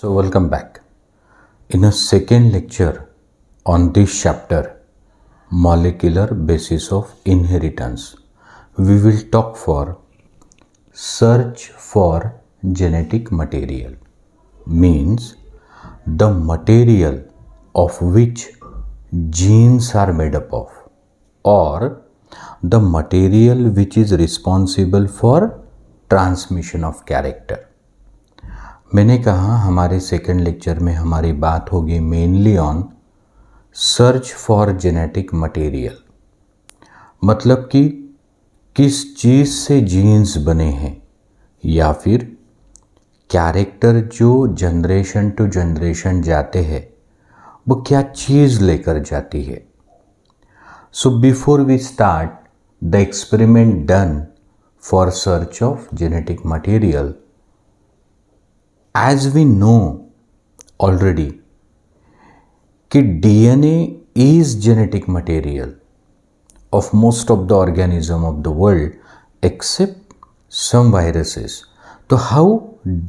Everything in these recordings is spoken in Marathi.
So, welcome back. In a second lecture on this chapter, Molecular Basis of Inheritance, we will talk for search for genetic material, means the material of which genes are made up of, or the material which is responsible for transmission of character. मैंने कहा हमारे सेकंड लेक्चर में हमारी बात होगी mainly on search for genetic material, मतलब कि किस चीज़ से जीन्स बने हैं या फिर कैरेक्टर जो जनरेशन टू जनरेशन जाते हैं वो क्या चीज़ लेकर जाती है. So before we start the experiment done for search of genetic material, as we know already कि DNA is genetic material of most of the organism of the world except some viruses. तो how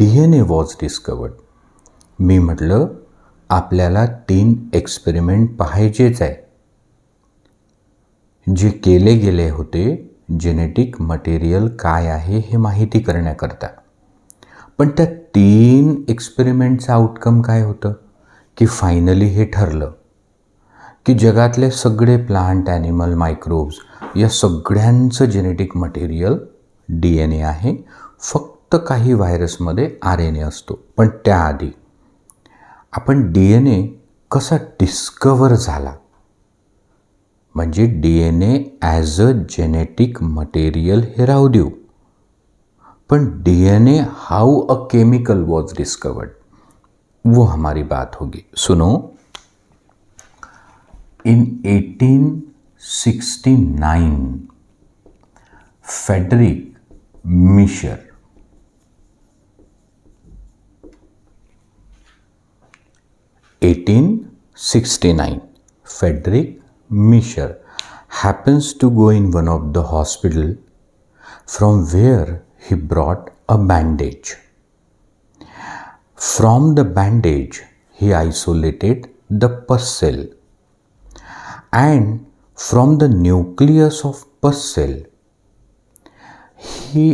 DNA was discovered? मी म्हटलं आपल्याला 3 एक्सपेरिमेंट पाहायचेच आहे जे केले गेले होते जेनेटिक मटेरियल काय आहे हे माहिती करण्याकरता. पण त्या 3 एक्सपेरिमेंटचं आउटकम काय होतं की फायनली हे ठरलं की जगातले सगळे प्लांट, ॲनिमल, मायक्रोब्स या सगळ्यांचं जेनेटिक मटेरियल DNA आहे. फक्त काही व्हायरसमध्ये RNA असतो. पण त्याआधी आपण DNA कसा डिस्कवर झाला, म्हणजे DNA as a genetic material हे राहू देऊ, पण DNA how a chemical was discovered वो हमारी बात होगी. सुनो, in 1869 Friedrich Miescher happens to go in one of the hospital from where he brought a bandage. From the bandage he isolated the pus cell, and from the nucleus of pus cell he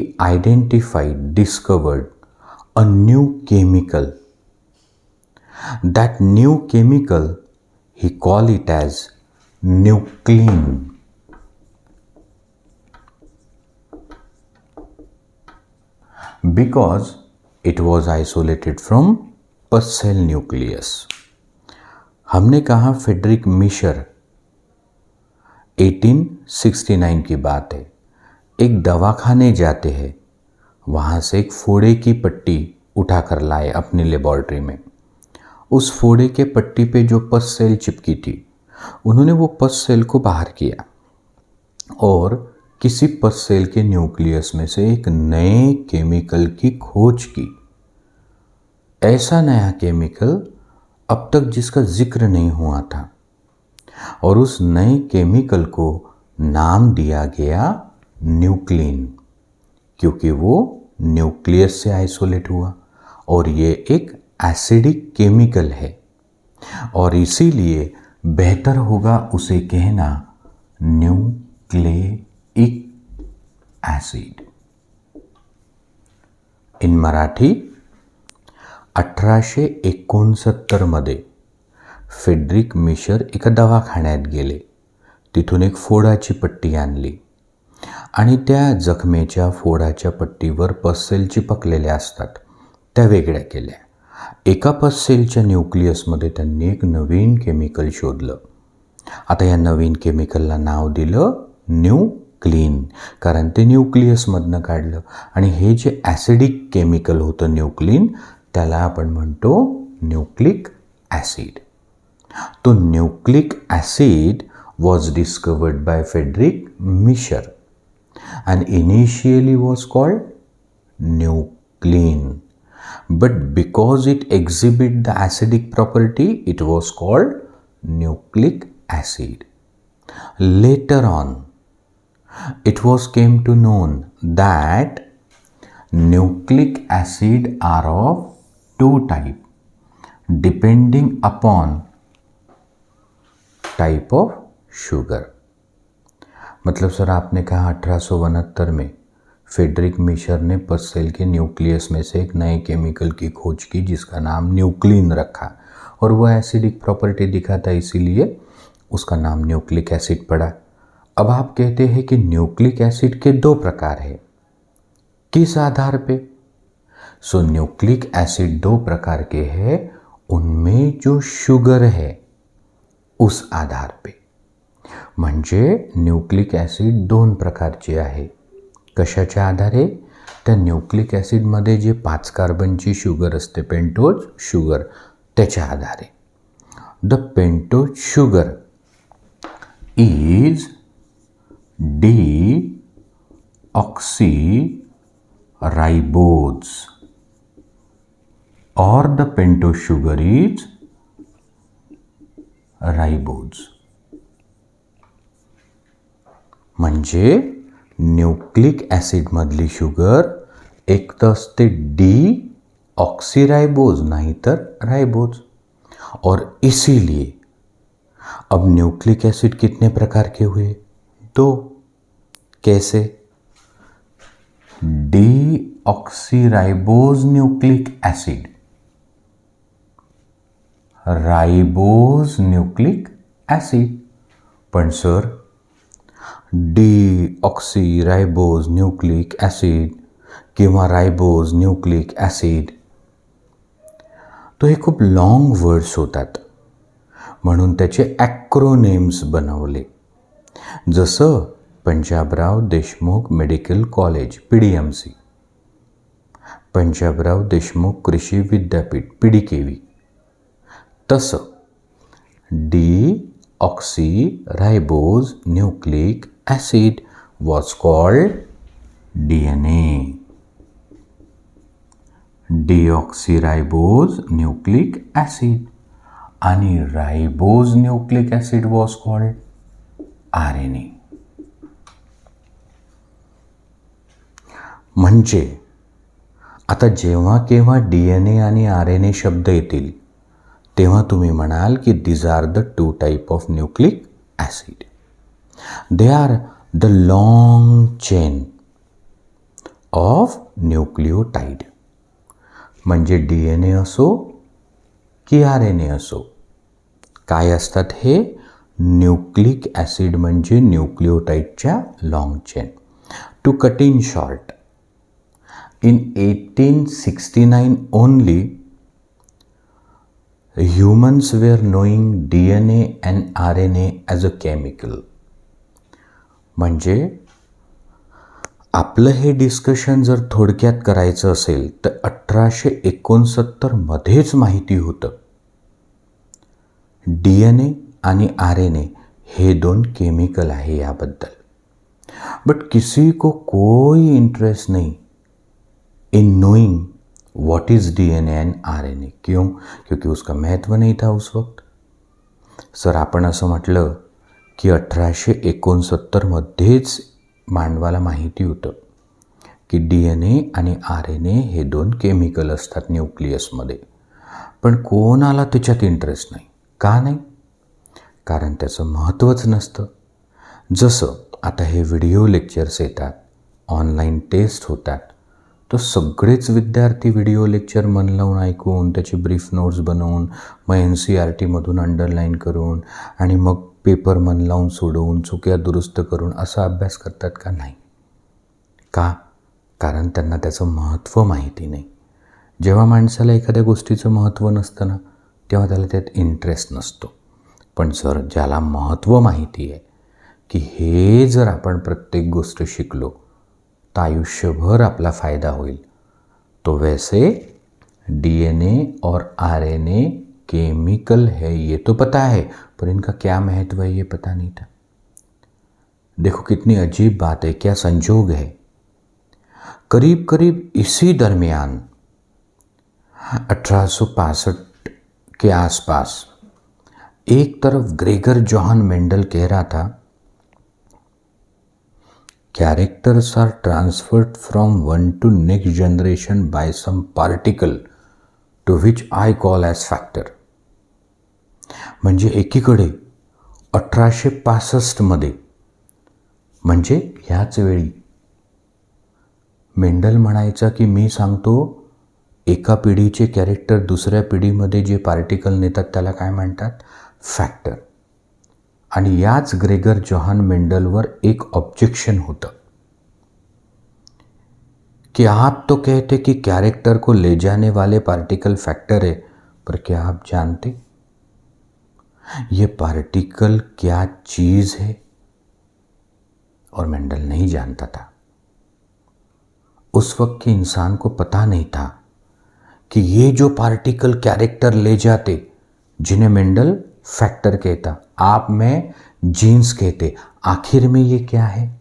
discovered a new chemical. That new chemical he called it as nuclein. Because it was isolated from pus cell nucleus. हमने कहा फेडरिक मिशर 1869 की बात है. एक दवाखाने जाते हैं, वहाँ से एक फोड़े की पट्टी उठाकर लाए अपनी लेबॉर्ट्री में. उस फोड़े के पट्टी पे जो पस सेल चिपकी थी, उन्होंने वो पस सेल को बाहर किया और किसी पस सेल के न्यूक्लियस में से एक नए केमिकल की खोज की. ऐसा नया केमिकल अब तक जिसका जिक्र नहीं हुआ था, और उस नए केमिकल को नाम दिया गया न्यूक्लिन, क्योंकि वो न्यूक्लियस से आइसोलेट हुआ और ये एक एसिडिक केमिकल है और इसीलिए बेहतर होगा उसे कहना न्यूक्लिक ॲसिड. इन मराठी 1869 मध्ये फेडरिक मिशर एका दवाखान्यात गेले. तिथून एक फोडाची पट्टी आणली आणि त्या जखमेच्या फोडाच्या पट्टीवर पससेल चिपकलेल्या असतात त्या वेगळ्या केल्या. एका पससेलच्या न्यूक्लियसमध्ये त्यांनी एक नवीन केमिकल शोधलं. आता या नवीन केमिकलला नाव दिलं न्यूक्लिन, कारण ते न्यूक्लियसमधनं काढलं. आणि हे जे ॲसिडिक केमिकल होतं न्यूक्लिन, त्याला आपण म्हणतो न्यूक्लिक ॲसिड. तो nucleic acid was discovered by Friedrich Miescher and initially was called nuclein, but because it exhibit the acidic property it was called nucleic acid. Later on it was came to known that nucleic acid are of 2 types. Depending upon type of sugar. मतलब सर आपने कहा 1869 में फ्रेडरिक मिशर ने पसेल के न्यूक्लियस में से एक नए केमिकल की खोज की जिसका नाम न्यूक्लिन रखा और वह एसिडिक प्रॉपर्टी दिखाता, इसीलिए उसका नाम न्यूक्लिक एसिड पड़ा। अब आप कहते हैं कि न्यूक्लिक एसिड के दो प्रकार हैं, किस आधार पे? सो न्यूक्लिक एसिड दो प्रकार के हैं, उनमें जो शुगर है उस आधार पे। म्हणजे न्यूक्लिक ॲसिड दोन प्रकारचे आहे. कशाच्या आधारे? त्या न्यूक्लिक ॲसिडमध्ये जे 5 कार्बनची शुगर असते, पेंटोज शुगर, त्याच्या आधारे. The pentose sugar is deoxyribose or the pentose sugar is ribose. म्हणजे न्यूक्लिक ॲसिड मधली शुगर एक तर असते डीऑक्सीराइबोज नहीं तर राइबोज. और इसीलिए अब न्यूक्लिक एसिड कितने प्रकार के हुए? दो. कैसे? Deoxyribose nucleic acid, ribose nucleic acid. पण सर डीऑक्सीराइबोज न्यूक्लिक ॲसिड किंवा राइबोज न्यूक्लिक ॲसिड तो हे खूप लॉंग वर्ड्स होतात, म्हणून त्याचे ॲक्रोनेम्स बनवले. जसं Panjabrao Deshmukh medical college PDMC, Panjabrao Deshmukh कृषी विद्यापीठ PDKV, तसं deoxyribose nucleic acid was called DNA. deoxyribose nucleic acid आणि ribose nucleic acid was called RNA. म्हणजे आता जेव्हा केव्हा DNA आणि RNA शब्द येतील तेव्हा तुम्ही म्हणाल की these are the two type of nucleic acid. They are the long chain of nucleotide. म्हणजे DNA असो की RNA असो, काय असतात हे? न्यूक्लिक ॲसिड म्हणजे न्यूक्लिओटाइडच्या long chain. To cut in short, in 1869 only humans were knowing DNA and RNA as a chemical. म्हणजे आपलं हे डिस्कशन जर थोडक्यात करायचं असेल तर 1869 मध्येच माहिती होतं DNA आणि RNA हे दोन केमिकल आहे याबद्दल. बट किसी को कोई इंटरेस्ट नहीं in knowing what is DNA end RNA. क्यों? क्योंकि उसका महत्व नहीं था उस वक्त. सर आपण असं म्हटलं की 1869 मध्येच मानवाला माहिती होतं की DNA आणि RNA हे दोन केमिकल असतात न्यूक्लियसमध्ये, पण कोणाला त्याच्यात इंटरेस्ट नाही. का नाही? कारण त्याचं महत्त्वच नसतं. जसं आता हे व्हिडिओ लेक्चर्स येतात, ऑनलाईन टेस्ट होतात, तर सगळेच विद्यार्थी व्हिडिओ लेक्चर मन लावून ऐकून त्याचे ब्रीफ नोट्स बनवून मग NCERTमधून अंडरलाईन करून आणि मग पेपर मन लावून सोडवून चुक्या दुरुस्त करून असा अभ्यास करतात का? नाही. का? कारण त्यांना त्याचं महत्त्व माहिती नाही. जेव्हा माणसाला एखाद्या गोष्टीचं महत्त्व नसतं ना, तेव्हा त्याला त्यात इंटरेस्ट नसतो. पण सर ज्याला महत्त्व माहिती आहे की हे जर आपण प्रत्येक गोष्ट शिकलो तर आयुष्यभर आपला फायदा होईल, तो वैसे DNA और RNA केमिकल है ये तो पता है, पर इनका क्या महत्व है ये पता नहीं था. देखो कितनी अजीब बात है, क्या संजोग है. करीब करीब इसी दरमियान 1865 के आसपास एक तरफ ग्रेगर जॉन मेंडल कह रहा था characters are transferred from one to next generation by some particle to which I call as factor. म्हणजे एकीकडे 1865 म्हणजे ह्याच वेळी मेंडल म्हणायचा की मी सांगतो एका पिढीचे कॅरेक्टर दुसऱ्या पिढीमध्ये जे पार्टिकल नेतात त्याला काय म्हणतात, फॅक्टर. आणि याच ग्रेगर जोहान मेंडलवर एक ऑब्जेक्शन होतं कि आप तो कहते कि कैरेक्टर को ले जाने वाले पार्टिकल फैक्टर है, पर क्या आप जानते ये पार्टिकल क्या चीज़ है? और मेंडल नहीं जानता था. उस वक्त के इंसान को पता नहीं था कि ये जो पार्टिकल कैरेक्टर ले जाते, जिन्हें मेंडल फैक्टर कहता, आप में जीन्स कहते, आखिर में ये क्या है,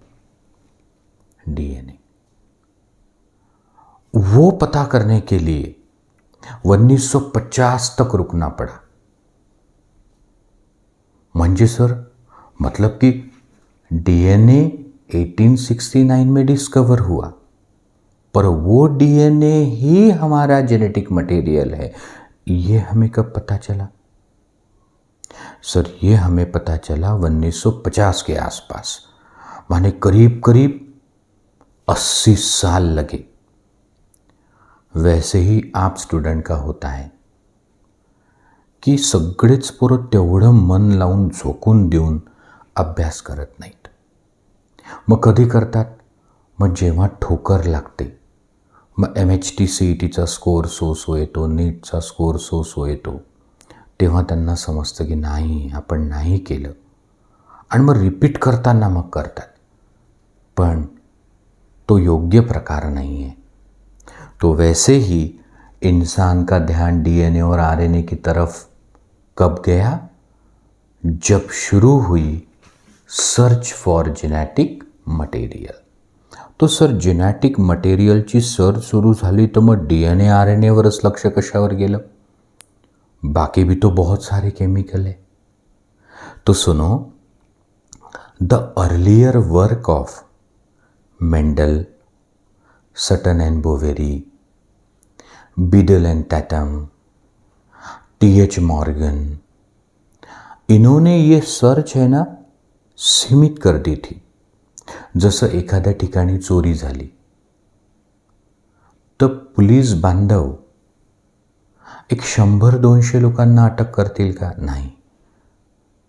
डीएनए. वो पता करने के लिए 1950 तक रुकना पड़ा. म्हणजे सर मतलब कि डीएनए 1869 में डिस्कवर हुआ, पर वो डीएनए ही हमारा जेनेटिक मटेरियल है. ये हमें कब पता चला? सर ये हमें पता चला 1950 के आसपास, माने करीब करीब 80 साल लगे. वैसे ही आप स्टुडंट का होता है की सगळेच पोरं तेवढं मन लावून झोकून देऊन अभ्यास करत नाहीत. मग कधी करतात? मग जेव्हा ठोकर लागते, मग MHT CETचा स्कोअर सो येतो, नीटचा स्कोअर सो येतो, तेव्हा त्यांना समजतं की नाही आपण नाही केलं, आणि मग रिपीट करताना मग करतात. पण तो योग्य प्रकार नहीं है. तो वैसे ही इंसान का ध्यान डीएनए और आरएनए की तरफ कब गया? जब शुरू हुई सर्च फॉर जेनेटिक मटेरियल. तो सर जेनेटिक मटेरियलची सर्च सुरू झाली तर मग डीएनए आरएनएवरच लक्ष कशावर गेलं? बाकी भी तो बहुत सारे केमिकल है. तो सुनो, the earlier work of Mendel, Sutton and Boveri, Beadle and Tatum, TH Morgan, इन्होंने ये सर्च है ना सीमित कर दी थी. जसं एखाद्या ठिकाणी चोरी झाली तर पोलीस बांधव एक 100-200 लोकांना अटक करतील का? नाही.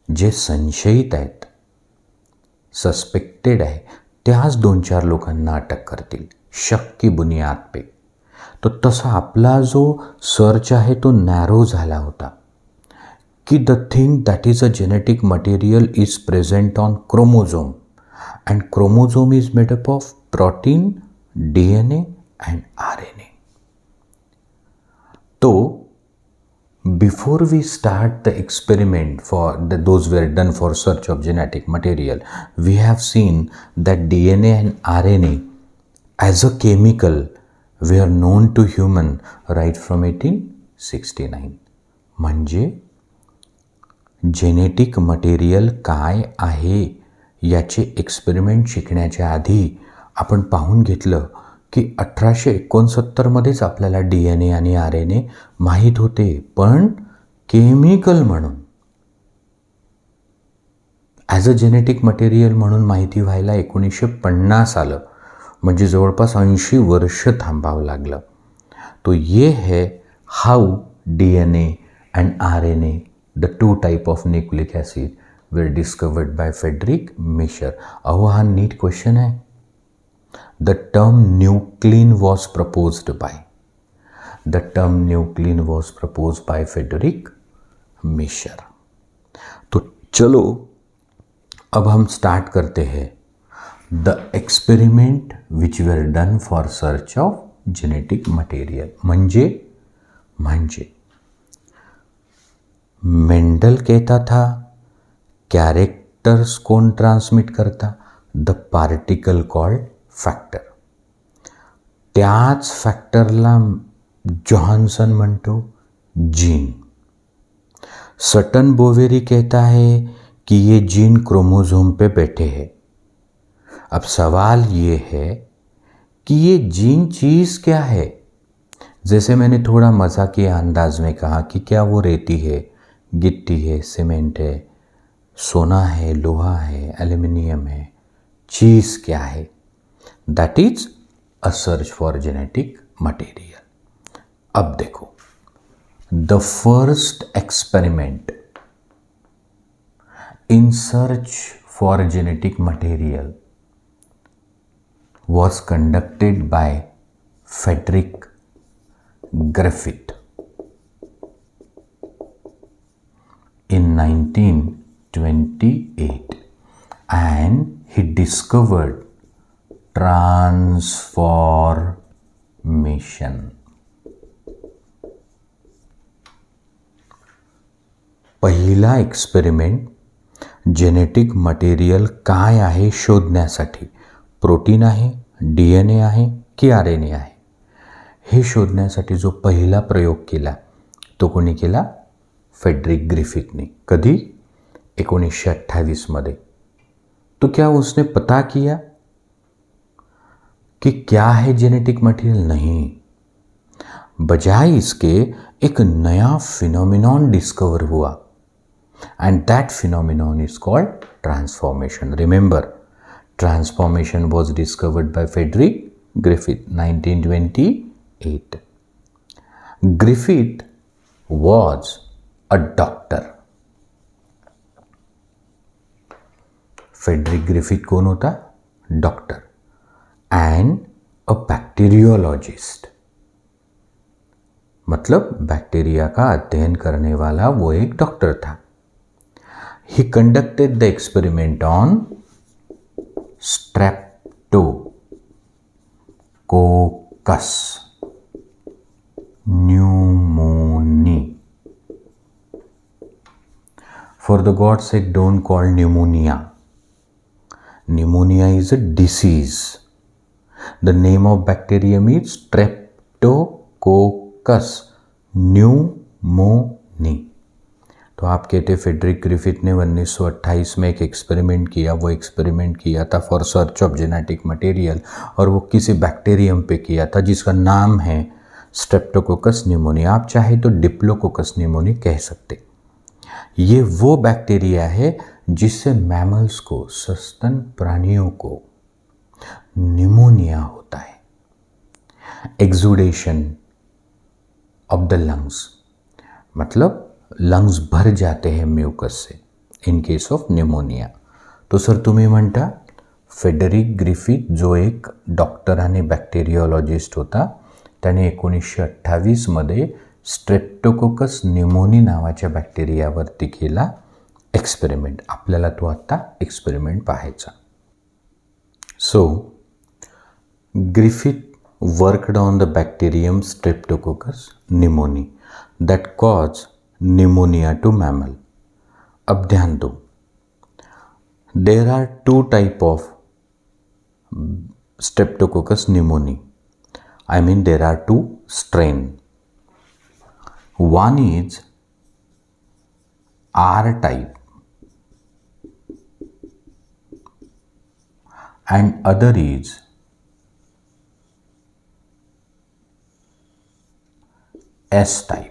जे संशयित आहेत, सस्पेक्टेड आहे, त्याच 2-4 लोकांना अटक करतील शक की बुनियाद पे. तो तसा आपला जो सर्च आहे तो नॅरो झाला होता की the thing that is a genetic material is present on chromosome, and chromosome is made up of protein, DNA and RNA. तो before we start the experiment for those were done for search of genetic material, we have seen that DNA and RNA as a chemical were known to human right from 1869. म्हणजे जेनेटिक मटेरियल काय आहे याचे एक्सपेरिमेंट शिकण्याच्या आधी आपण पाहून घेतलं की 1869मध्येच आपल्याला डीएनए आणि आरएनए माहीत होते, पण केमिकल म्हणून, ॲज अ जेनेटिक मटेरियल म्हणून माहिती व्हायला 1950 आलं. म्हणजे जवळपास 80 वर्ष थांबावं लागलं. तो ये है how DNA and RNA, the 2 type of nucleic acid were discovered by Friedrich Miescher. अहो हा नीट क्वेश्चन आहे. The term nuclein was proposed by. The term nuclein was proposed by Frederick Miescher. तो चलो अब हम स्टार्ट करते हैं the experiment which were done for search of genetic material. म्हणजे मेंडल कहता था कैरेक्टर्स कौन ट्रांसमिट करता? The particle called factor. त्याच फॅक्टरला जॉन्सन म्हणतो जीन. सटन बोवेरी कहता है कि ये जीन क्रोमोसोम पे बैठे हैं. अब सवाल ये है कि ये जीन चीज़ क्या है? जैसे मैंने थोड़ा मजाकिया अंदाज में कहा कि क्या वो रेती है, गिट्टी है, सीमेंट है, सोना है, लोहा है, एल्यूमिनियम है, चीज़ क्या है? That is a search for genetic material. अब देखो, the first experiment in search for genetic material was conducted by Frederick Griffith in 1928, and he discovered transformation. पहिला एक्सपेरिमेंट जेनेटिक मटेरियल काय आहे शोधण्यासाठी, प्रोटीन आहे, DNA आहे की RNA आहे, हे शोधण्यासाठी जो पहिला प्रयोग केला तो कोणी केला? फेडरिक ग्रिफिथने. कधी? 1928 मध्ये. तो क्या उसने पता किया कि क्या है जेनेटिक मटेरियल? नहीं. बजाय इसके एक नया फिनोमिनॉन डिस्कवर हुआ, and that phenomenon is called transformation. Remember, transformation was discovered by Frederick Griffith 1928. Griffith was a doctor. Frederick Griffith कौन होता? डॉक्टर. and a bacteriologist. मतलब बैक्टीरिया का अध्ययन करने वाला वो एक डॉक्टर था. He conducted the experiment on Streptococcus pneumoniae. For the God's sake, don't call pneumonia. Pneumonia is a disease. The name of bacterium is Streptococcus pneumoniae. तो आप कहते फेडरिक ग्रिफिथ ने 1928 में एक एक्सपेरिमेंट किया. वो एक्सपेरिमेंट किया था for search of genetic material, और वो किसी बैक्टीरियम पे किया था जिसका नाम है स्ट्रेप्टोकोकस न्यूमोनिया. आप चाहे तो डिप्लोकोकस न्यूमोनिया कह सकते. ये वो बैक्टीरिया है जिससे मैमल्स को, सस्तन प्राणियों को न्यूमोनिया होता है. एक्सुडेशन ऑफ द लंग्स, मतलब लंग्स भर जाते हैं म्यूकस से इन केस ऑफ न्यूमोनिया. तो सर तुम्ही म्हणता फेडरिक ग्रिफिथ जो एक डॉक्टर आणि बॅक्टेरियोलॉजिस्ट होता, त्याने 1928 मध्ये स्ट्रेप्टोकोकस न्यूमोनी नावाच्या बॅक्टेरियावरती केला एक्सपेरिमेंट. आपल्याला तो आत्ता एक्सपेरिमेंट पाहायचा. So Griffith worked on the bacterium Streptococcus pneumoniae that cause pneumonia to mammal. अब ध्यान दो, there are two type of Streptococcus pneumoniae. I mean there are two strain. One is R type and other is S type.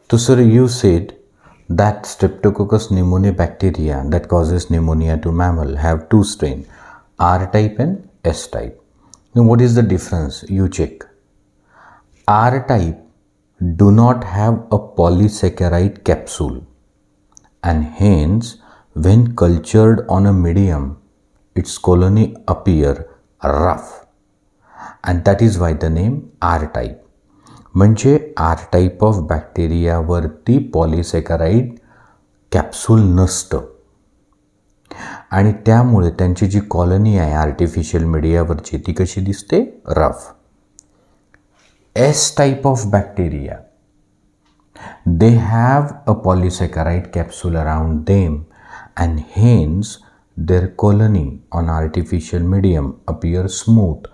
So sir, you said that Streptococcus pneumoniae bacteria that causes pneumonia to mammal have two strain, R type and S type. Now what is the difference? You check. R type do not have a polysaccharide capsule, and hence when cultured on a medium its colony appear rough, and that is why the name R type. म्हणजे आर टाईप ऑफ बॅक्टेरियावरती पॉलिसेकराइड कॅप्सूल नसतं, आणि त्यामुळे त्यांची जी कॉलनी आहे आर्टिफिशियल मीडियावरची ती कशी दिसते? Rough. S type of bacteria, they have a polysaccharide capsule around them, and hence their colony on artificial medium appear smooth,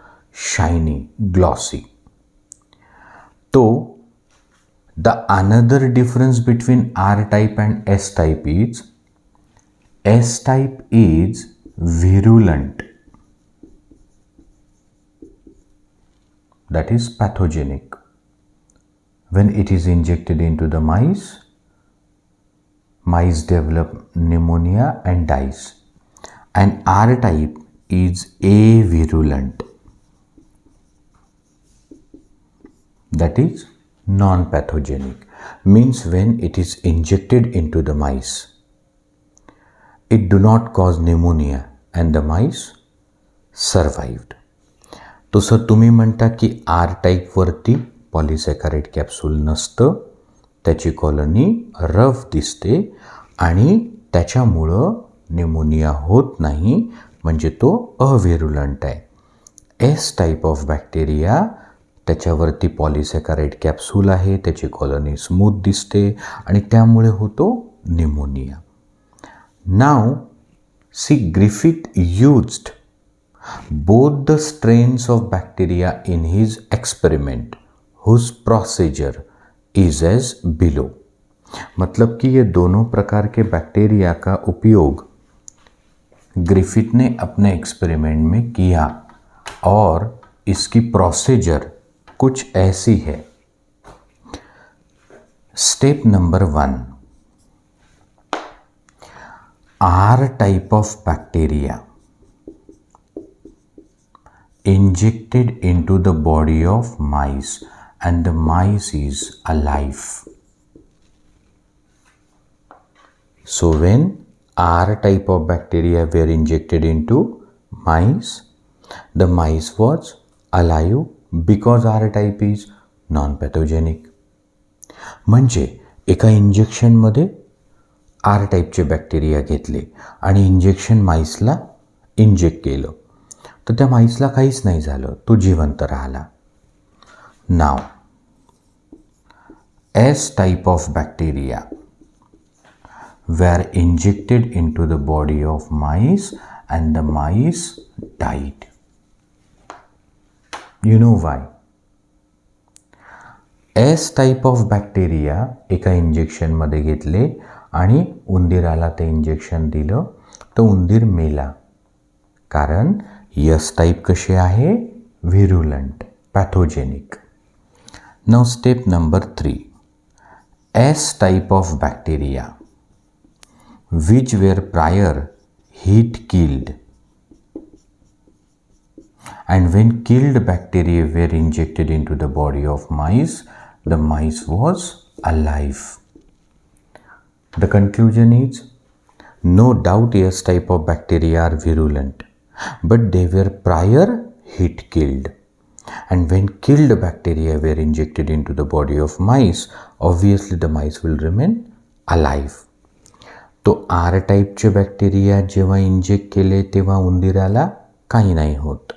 shiny, glossy. So, the another difference between R type and S type is S type is virulent that is pathogenic. When it is injected into the mice develop pneumonia and dies. And R type is avirulent, that is non-pathogenic, means when it is injected into the mice it do not cause pneumonia and the mice survived. तो सर तुम्ही म्हणता की आर टाईपवरती पॉलिसॅकॅराइड कॅप्सूल नसतं, त्याची कॉलनी रफ दिसते आणि त्याच्यामुळं न्यूमोनिया होत नाही, म्हणजे तो अव्हेरुलंट आहे. एस टाईप ऑफ बॅक्टेरिया त्याच्यावरती पॉलिसॅकॅराइड कॅप्सूल आहे, त्याची कॉलनी स्मूथ दिसते आणि त्यामुळे होतो न्यूमोनिया. नाव see Griffith used both the strains of bacteria in his experiment whose procedure is as below. मतलब कि ये दोनों प्रकार के बैक्टीरिया का उपयोग ग्रिफिथ ने अपने एक्सपेरिमेंट में किया और इसकी प्रोसीजर कुछ ऐसी है. Step number 1, R type of bacteria injected into the body of mice and the mice is alive. So when R type of bacteria were injected into mice, the mice was alive because R type is non-pathogenic. म्हणजे एका इंजेक्शनमध्ये R टाईपचे बॅक्टेरिया घेतले आणि इंजेक्शन माईसला इंजेक्ट केलं, तर त्या माईसला काहीच नाही झालं, तो जिवंत राहिला. नाव S type of bacteria were injected into the body of mice and the mice died. You know why? S type of bacteria एका इंजेक्शनमध्ये घेतले आणि उंदीराला ते इंजेक्शन दिलं, तर उंदीर मेला. कारण यस टाईप कसे आहे? Virulent, pathogenic. Now step number 3, S type of bacteria which were prior heat killed, and when killed bacteria were injected into the body of mice, the mice was alive. The conclusion is, no doubt S type of bacteria are virulent, but they were prior heat killed, and when killed bacteria were injected into the body of mice, obviously the mice will remain alive. तो आर टाईपचे बॅक्टेरिया जेव्हा इंजेक्ट केले तेव्हा उंदीराला काही नाही होत.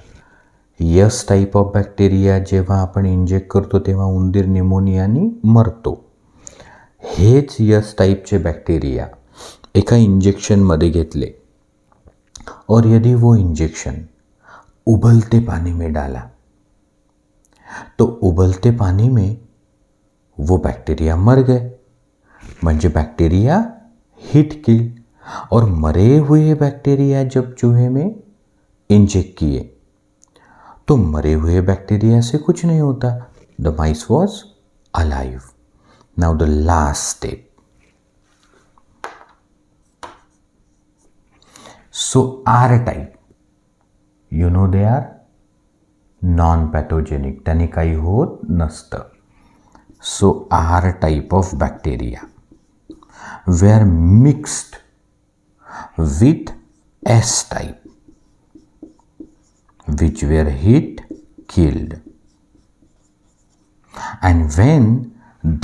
यस टाईप ऑफ बॅक्टेरिया जेव्हा आपण इंजेक्ट करतो तेव्हा उंदीर न्यूमोनियानी मरतो. हेच यस टाईपचे बॅक्टेरिया एका इंजेक्शनमध्ये घेतले और यदि वो इंजेक्शन उबलते पानी में डाला तो उबलते पानी में वो बैक्टीरिया मर गए, म्हणजे बैक्टीरिया हीट किल. और मरे हुए बैक्टीरिया जब चूहे में इंजेक्ट किए तो मरे हुए बैक्टीरिया से कुछ नहीं होता. The mice was alive. Now the last step. So R type, you know they are non pathogenic, त्यांनी काही होत नसतं. So R type of bacteria were mixed with S type which were heat killed, and when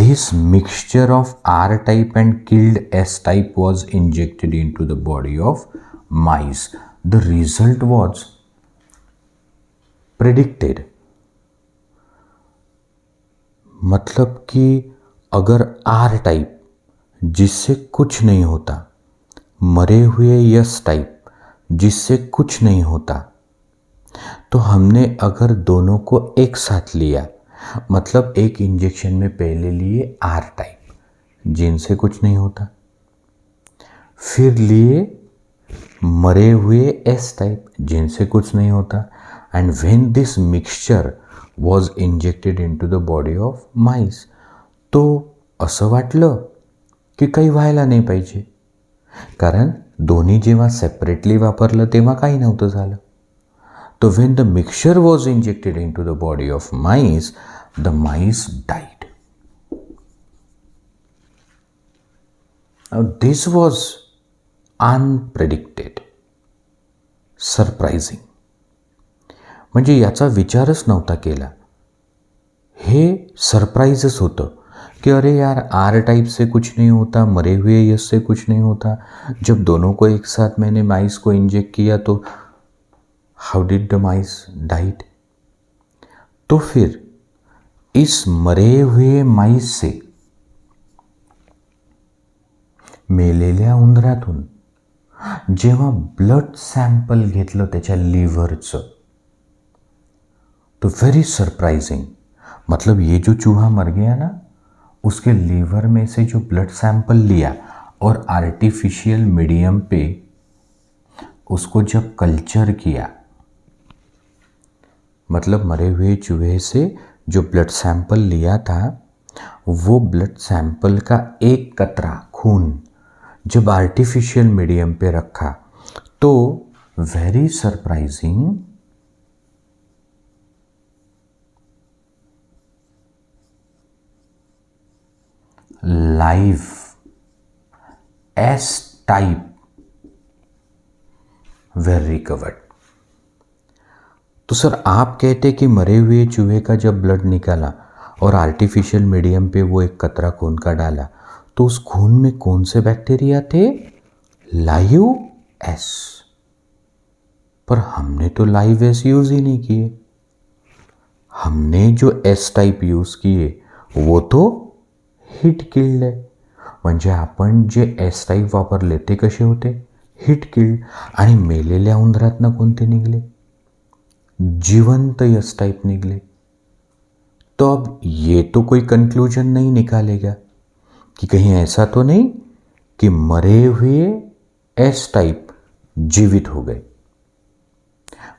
this mixture of R type and killed S type was injected into the body of mice, the result was predicted. मतलब कि अगर R टाइप जिससे कुछ नहीं होता, मरे हुए यस टाइप जिससे कुछ नहीं होता, तो हमने अगर दोनों को एक साथ लिया, मतलब एक इंजेक्शन में पहले लिए आर टाइप जिनसे कुछ नहीं होता, फिर लिए मरे हुए एस टाइप जिनसे कुछ नहीं होता, and when this mixture was injected in to the body of mice. तो असं वाटलं की काही व्हायला नाही पाहिजे, कारण दोन्ही जेव्हा सेपरेटली वापरलं तेव्हा काही नव्हतं झालं. तो when the mixture was injected into the body of mice, the mice died. Now this was unpredicted, surprising. म्हणजे याचा विचारच नव्हता केला. हे सरप्राइजच होतं कि अरे यार, आर टाइप से कुछ नहीं होता, मरे हुए यश से कुछ नहीं होता. जब दोनों को एक साथ मैंने माइस को इंजेक्ट किया तो हाउ डिड द माइस डाइड. तो फिर इस मरे हुए माइस से मेलेल्या उंदरातून जेव्हा ब्लड सॅम्पल घेतलं त्याच्या लिव्हरचं, तो वेरी सरप्राइजिंग. मतलब ये जो चूहा मर गया ना, उसके लीवर में से जो ब्लड सैंपल लिया और आर्टिफिशियल मीडियम पे उसको जब कल्चर किया, मतलब मरे हुए चूहे से जो ब्लड सैंपल लिया था, वो ब्लड सैंपल का एक कतरा खून जब आर्टिफिशियल मीडियम पे रखा, तो very surprising, live S type were recovered. तो सर आप कहते कि मरे हुए चूहे का जब ब्लड निकाला और आर्टिफिशियल मीडियम पे वो एक कतरा खून का डाला, तो उस खून में कौन से बैक्टीरिया थे? Live S. पर हमने तो लाइव एस यूज ही नहीं किए. हमने जो एस टाइप यूज किए वो तो हिट किल्ड आहे. म्हणजे आपण जे एस टाईप वापरले ते कसे होते? Hit killed. आणि मेलेल्या उंदरातनं कोणते निघले? जीवंत एस टाइप निकले. तो अब ये तो कोई कंक्लूजन नहीं निकालेगा कि कहीं ऐसा तो नहीं कि मरे हुए एस टाइप जीवित हो गए.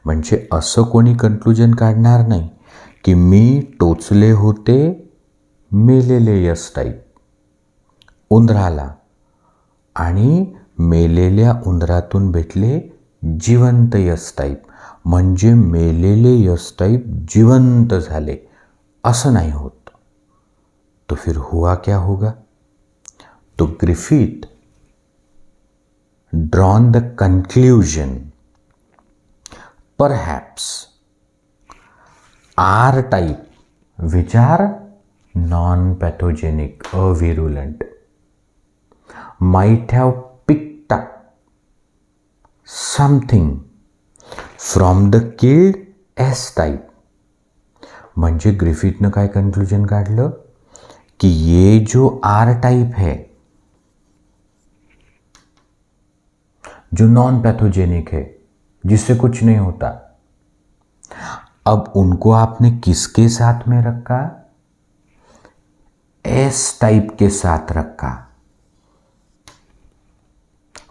म्हणजे असं कोणी कंक्लूजन काढणार नाही की मी टोचले होते मेलेले एस टाइप उंदराला आणि मेलेल्या उंदरातून भेटले जिवंत एस टाइप, म्हणजे मेलेले यश टाइप जिवंत झाले, असं नाही होत. तो फिर हुआ क्या होगा? तो Griffith drawn the conclusion, perhaps R type which are non pathogenic, avirulent, might have picked up something from the killed S type. म्हणजे ग्रिफिथनं काय कंक्लूजन काढलं कि ये जो आर टाइप है, जो नॉन पैथोजेनिक है, जिससे कुछ नहीं होता, अब उनको आपने किसके साथ में रखा? एस टाइप के साथ रखा.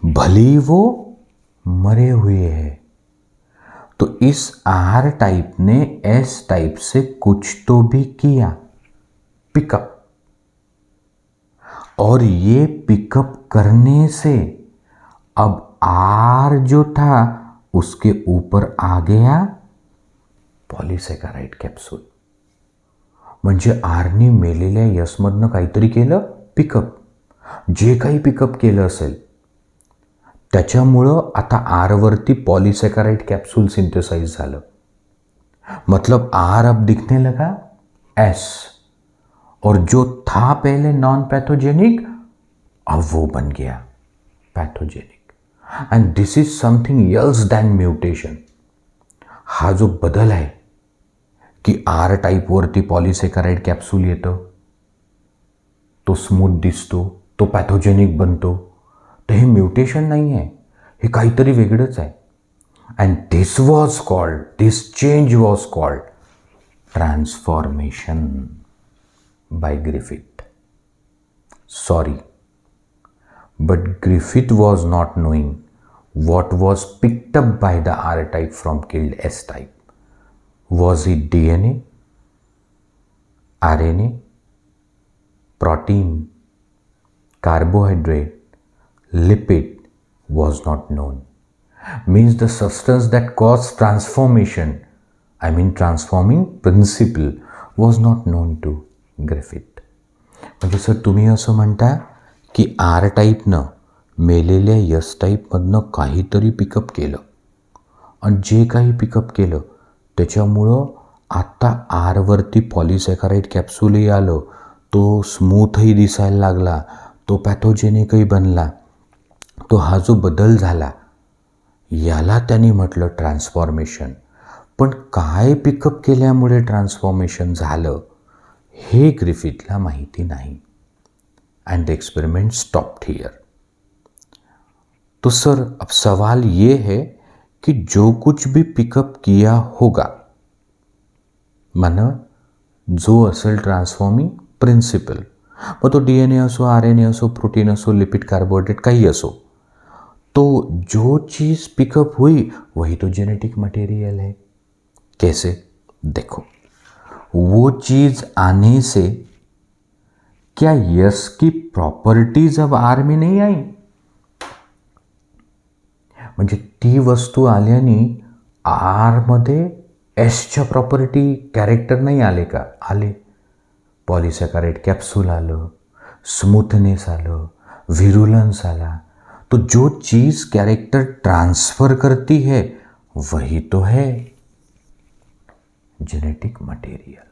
भली वो मरे हुए हैं, तो इस आर टाइप ने एस टाइप से कुछ तो भी किया, पिकअप. और ये पिकअप करने से अब आर जो था उसके ऊपर आ गया पॉलीसॅकराइड कॅप्सूल. म्हणजे आरने मेलेल्या यशमधनं काहीतरी केलं पिकअप. जे काही पिकअप केलं असेल त्याच्यामुळं आता आरवरती पॉलीसॅकराइड कॅप्सूल सिंथेसाइज झालं. मतलब आर अब दिखने लगा एस, और जो था पहले नॉन पैथोजेनिक अब वो बन गया pathogenic. And this is something else than mutation. हा जो बदल आहे की आर टाईपवरती पॉलीसॅकराइड कॅप्सूल येतं, तो स्मूथ दिसतो, तो पॅथोजेनिक बनतो, तर हे म्युटेशन नाही आहे, हे काहीतरी वेगळंच आहे. And this was called, this change was called transformation by Griffith. Sorry, but Griffith was not knowing what was picked up by the R type from killed S type. Was it DNA RNA, protein, carbohydrate, lipid was not known. Means the substance that caused transformation, I mean transforming principle, was not known to Griffith. म्हणजे सर तुम्ही असं म्हणता की R टाईपनं मेलेल्या S टाईपमधनं काहीतरी पिकअप केलं आणि जे काही पिकअप केलं त्याच्यामुळं आत्ता आरवरती पॉलिसॅकराइड कॅप्सूलही आलं, तो स्मूथही दिसायला लागला, तो पॅथोजेनिकही बनला. तो हा जो बदल झाला याला त्यांनी म्हटलं ट्रान्सफॉर्मेशन. पण काय पिकअप केल्यामुळे ट्रान्सफॉर्मेशन झालं हे ग्रिफिथला माहिती नाही. End the experiment stopped here. तो सर अब सवाल ये है कि जो कुछ भी पिकअप किया होगा, माना जो असेल ट्रान्सफॉर्मिंग प्रिन्सिपल, मग तो DNA असो, RNA असो, प्रोटीन असो, लिपिड, कार्बोहाइड्रेट काही असो, तो जो चीज़ पिकअप हुई वही तो जेनेटिक मटेरियल है. कैसे? देखो, वो चीज़ आने से क्या यस की प्रॉपर्टीज अब आर में नहीं आई? म्हणजे ती वस्तू आल्याने आरमध्ये एसच्या प्रॉपर्टी कॅरेक्टर नाही आले का? आले. पॉलिसॅकराइड कॅप्सूल आलं, स्मूथनेस आलं, व्हिरुलन्स आला. तो जो चीज़ कैरेक्टर ट्रांसफर करती है वही तो है जेनेटिक मटेरियल.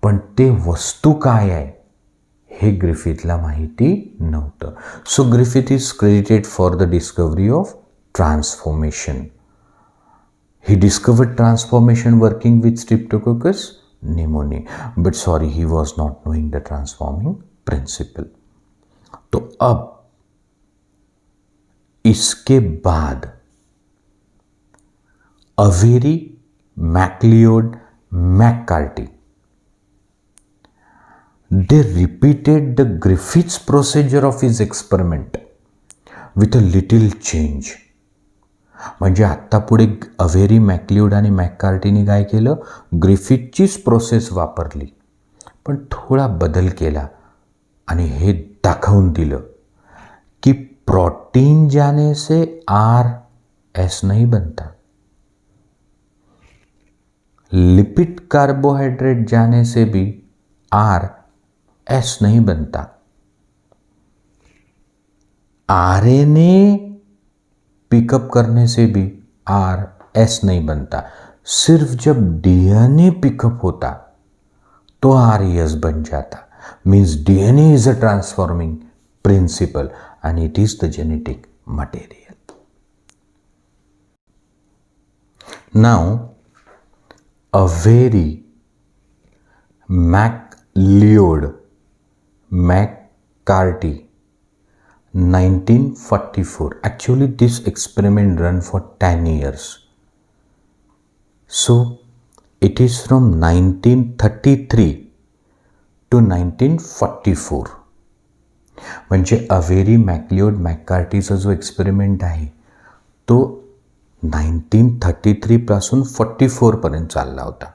पण ते वस्तू काय आहे हे ग्रिफिथला माहिती नव्हतं. So Griffith is credited for the discovery of transformation. He discovered transformation working with Streptococcus pneumoniae, but sorry, he was not knowing the transforming principle. तो अब इसके बाद Avery, MacLeod, McCarty, they repeated the Griffith's procedure of his experiment with a little change. म्हणजे आत्ता पुढे अवेरी, मॅक्लिओड आणि मॅककार्टीने काय केलं? ग्रिफिथचीच प्रोसेस वापरली, पण थोडा बदल केला आणि हे दाखवून दिलं की प्रोटीन जाने से RS नहीं बनता, लिपिड कार्बोहाइड्रेट जाने से भी RS नहीं बनता, RNA पिकअप करने से भी RS नहीं बनता. सिर्फ जब DNA पिकअप होता तो RS बन जाता. Means DNA is a transforming principle and it is the genetic material. Now, Avery, MacLeod, McCarty, 1944. Actually, this experiment ran for 10 years. So, it is from 1933 to 1944. म्हणजे अवेरी, मॅक्लिओड, मॅककार्टीचा जो एक्सपेरिमेंट आहे तो 1933 पासून 44 पर्यंत चालला होता.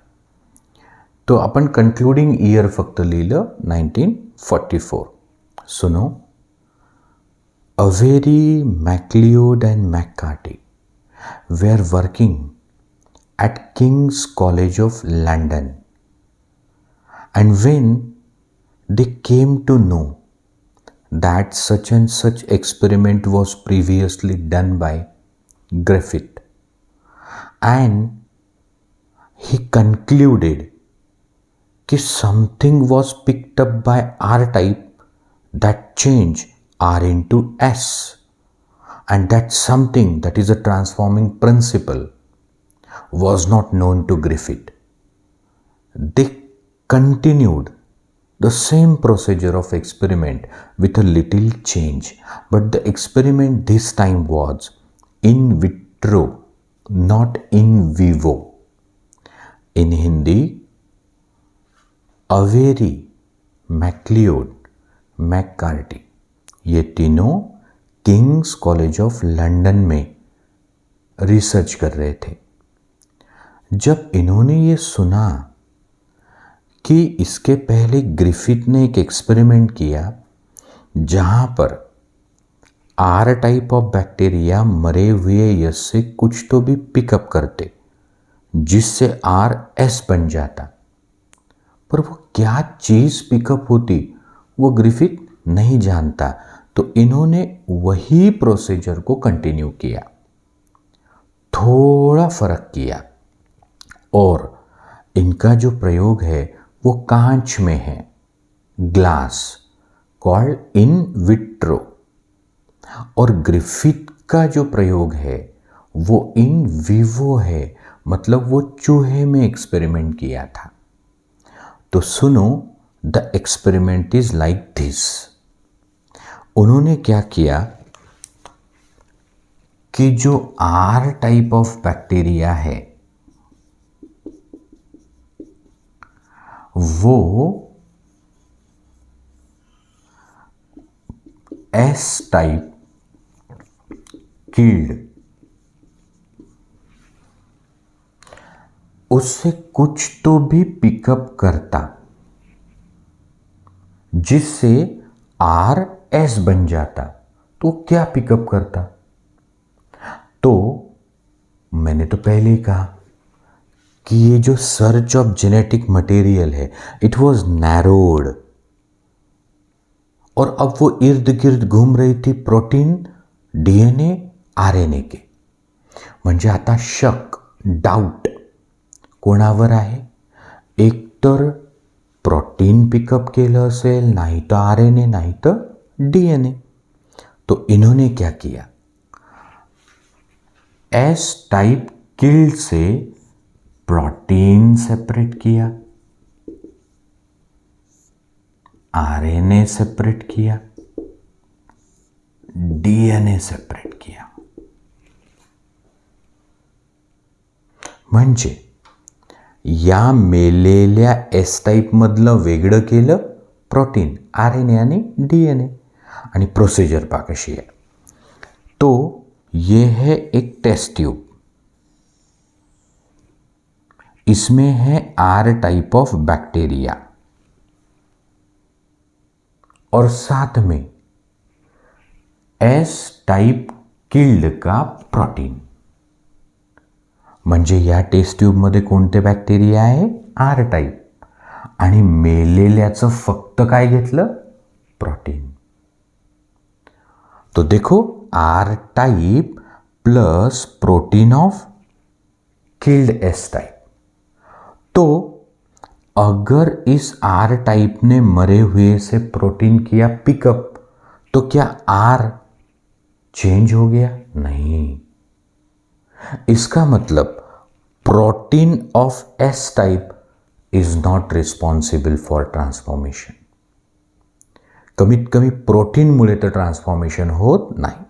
तो आपण कन्क्लुडिंग इयर फक्त लिहिलं 1944. सुनो, Avery, MacLeod and McCarty were working at King's College of London, and when they came to know that such and such experiment was previously done by Griffith, and he concluded that something was picked up by R-type that changed R into S, and that something, that is a transforming principle, was not known to Griffith. They continued the same procedure of experiment with a little change, but the experiment this time was in vitro, not in vivo. In Hindi, Avery, MacLeod, McCarty ये तीनों किंग्स कॉलेज ऑफ लंदन में रिसर्च कर रहे थे. जब इन्होंने ये सुना कि इसके पहले ग्रिफिथ ने एक एक्सपेरिमेंट किया जहां पर आर टाइप ऑफ बैक्टीरिया मरे हुए यस से कुछ तो भी पिकअप करते जिससे आर एस बन जाता, पर वो क्या चीज पिकअप होती वो ग्रिफिथ नहीं जानता। तो इन्होंने वही प्रोसीजर को कंटिन्यू किया, थोड़ा फर्क किया, और इनका जो प्रयोग है वो कांच में है, ग्लास, कॉल्ड इन विट्रो, और ग्रिफिथ का जो प्रयोग है वो इन विवो है, मतलब वो चूहे में एक्सपेरिमेंट किया था। तो सुनो, द एक्सपेरिमेंट इज लाइक दिस। उन्होंने क्या किया कि जो आर टाइप ऑफ बैक्टीरिया है वो एस टाइप किल्ड, उससे कुछ तो भी पिकअप करता जिससे आर एस बन जाता। तो क्या पिकअप करता? तो मैंने तो पहले ही कहा कि ये जो सर्च ऑफ जेनेटिक मटेरियल है इट वाज नैरोड, और अब वो इर्द गिर्द घूम रही थी प्रोटीन, डीएनए, आरएनए के। म्हणजे आता शक, डाऊट कोणावर आहे? एकतर प्रोटीन पिकअप केलं असेल, नाही तर आरएनए, नाही तर डीएनए। तो इन्होंने क्या किया, एस टाइप किल्ड से प्रोटीन सेपरेट किया, आरएनए सेपरेट किया, डीएनए सेपरेट किया। म्हणजे या मेलेल्या एस टाइप मधलं वेगळं केलं प्रोटीन, आरएनए आणि डीएनए, आणि प्रोसीजर पहा कशी आहे। तो ये है एक टेस्ट ट्यूब, इसमें है आर टाइप ऑफ बैक्टीरिया और साथ में एस टाइप किल्ड का प्रोटीन। म्हणजे या टेस्ट ट्यूबमध्ये कोणते बॅक्टेरिया आहे? आर टाइप, आणि मेलेल्याचं फक्त काय घेतलं? प्रोटीन। तो देखो, R type plus protein of killed S type. तो अगर इस आर टाइप ने मरे हुए से प्रोटीन किया पिकअप, तो क्या आर चेंज हो गया? नहीं। इसका मतलब protein of S type is not responsible for transformation. कमीत कमी प्रोटीन मुळे तर ट्रांसफॉर्मेशन होत नाही।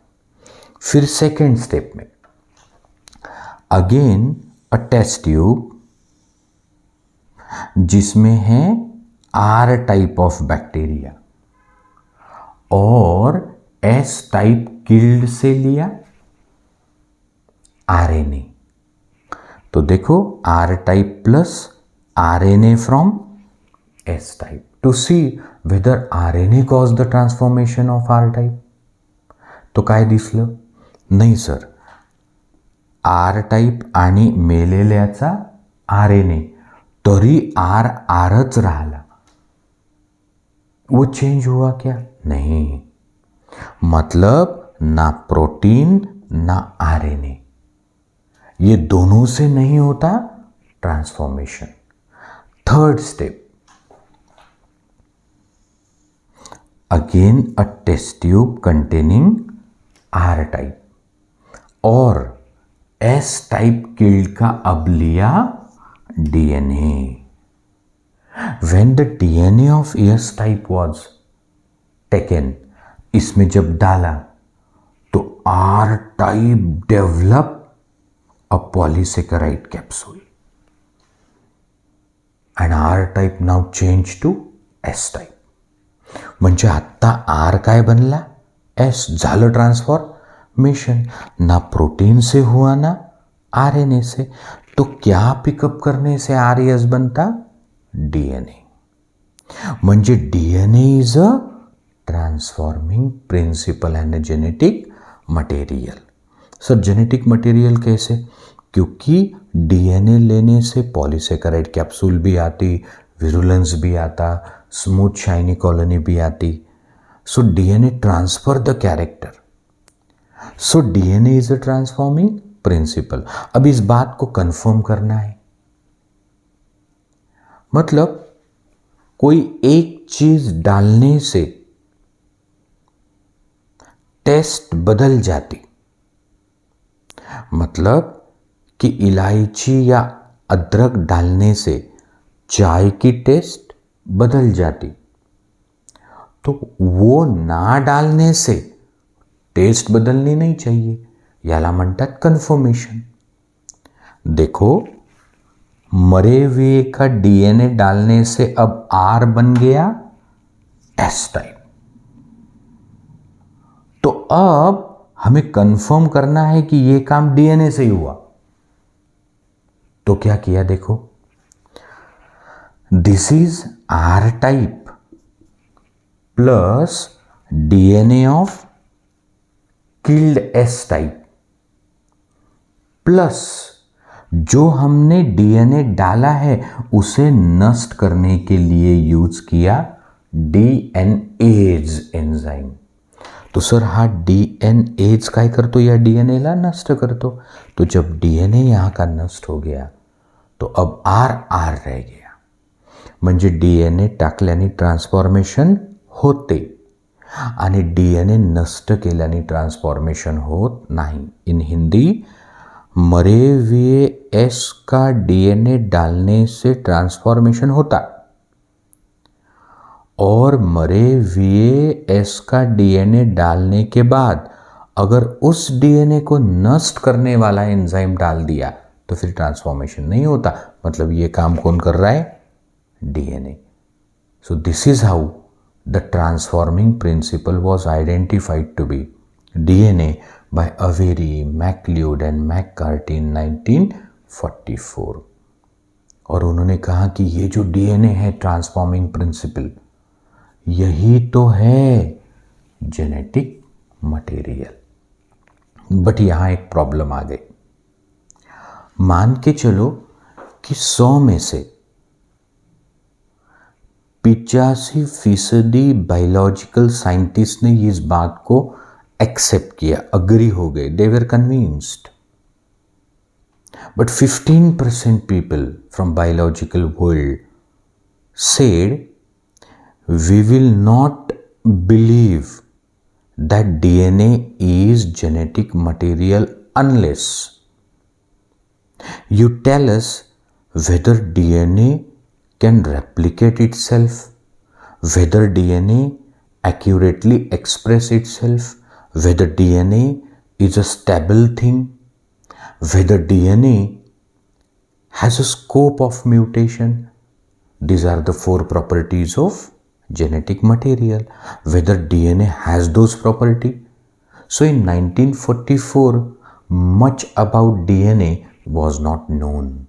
फिर सेकेंड स्टेप में अगेन अ टेस्ट ट्यूब जिसमें है आर टाइप ऑफ बैक्टीरिया और एस टाइप किल्ड से लिया आरएनए। तो देखो, R type plus RNA from S type to see whether RNA cause the transformation of R type. तो काय दिसलं? नाही सर, आर टाइप आणि मेलेल्याचा आरएनए तरी आर आरच राहिला, वो चेंज हुआ क्या? नहीं। मतलब ना प्रोटीन ना आरएनए, ये दोनों से नहीं होता transformation. Third step, again a test tube containing R type और एस टाइप किल्ड का अब लिया DNA. When the DNA of S type was taken, इसमें जब डाला तो R type develop a polysaccharide capsule and R type now change to S type. म्हणजे आता आर काय बनला? एस। झालं ट्रांसफॉर्मेशन, ना प्रोटीन से हुआ ना आरएनए से। तो क्या पिकअप करने से आरएस बनता? डीएनए। म्हणजे DNA is a transforming principle end genetic material. Sir genetic material कैसे? क्योंकि डीएनए लेने से पॉलीसेकेराइड कैप्सूल भी आती, विरुलेंस भी आता, स्मूथ शाइनी कॉलोनी भी आती. So DNA transfer the character. So DNA is a transforming principle. अब इस बात को कंफर्म करना है, मतलब कोई एक चीज डालने से टेस्ट बदल जाती, मतलब कि इलायची या अदरक डालने से चाय की टेस्ट बदल जाती, तो वो ना डालने से टेस्ट बदलनी नहीं चाहिए. याला म्हणतात कन्फर्मेशन. देखो मरे हुए का डीएनए डालने से अब आर बन गया एस टाइप. तो अब हमें कंफर्म करना है कि यह काम डीएनए से ही हुआ. तो क्या किया देखो, this is R type plus DNA of killed S type plus जो हमने डीएनए डाला है उसे नष्ट करने के लिए यूज किया डीएनएज एंजाइम. तो सर हा डीएनएज काय करतो, या डीएनएला नष्ट करतो. तो जब डीएनए यहाँ का नष्ट हो गया तो अब आर आर रह गया. म्हणजे डीएनए टाकल्याने ट्रान्सफॉर्मेशन होते आणि डीएनए नष्ट केल्याने ट्रान्सफॉर्मेशन होत नाही. इन हिंदी, मरे हुए एस का डीएनए डालने से ट्रांसफॉर्मेशन होता और मरे हुए एस का डीएनए डालने के बाद अगर उस डीएनए को नष्ट करने वाला एंजाइम डाल दिया तो फिर ट्रांसफॉर्मेशन नहीं होता. मतलब ये काम कौन कर रहा है? DNA. So this is how the transforming principle was identified to be DNA by Avery, MacLeod and McCarthy in 1944. और उन्होंने कहा कि ये जो डीएनए है ट्रांसफॉर्मिंग प्रिंसिपल, यही तो है जेनेटिक मटेरियल. बट यहां एक प्रॉब्लम आ गई. मान के चलो कि 100 में से 85% बायोलॉजिकल साइंटिस्ट ने इस बात को एक्सेप्ट किया, अग्री हो गए, they were convinced. But 15% people from biological world said we will not believe that DNA is genetic material unless you tell us whether DNA can replicate itself, whether DNA accurately express itself, whether DNA is a stable thing, whether DNA has a scope of mutation. These are the 4 properties of genetic material. Whether DNA has those properties. So in 1944, much about DNA was not known.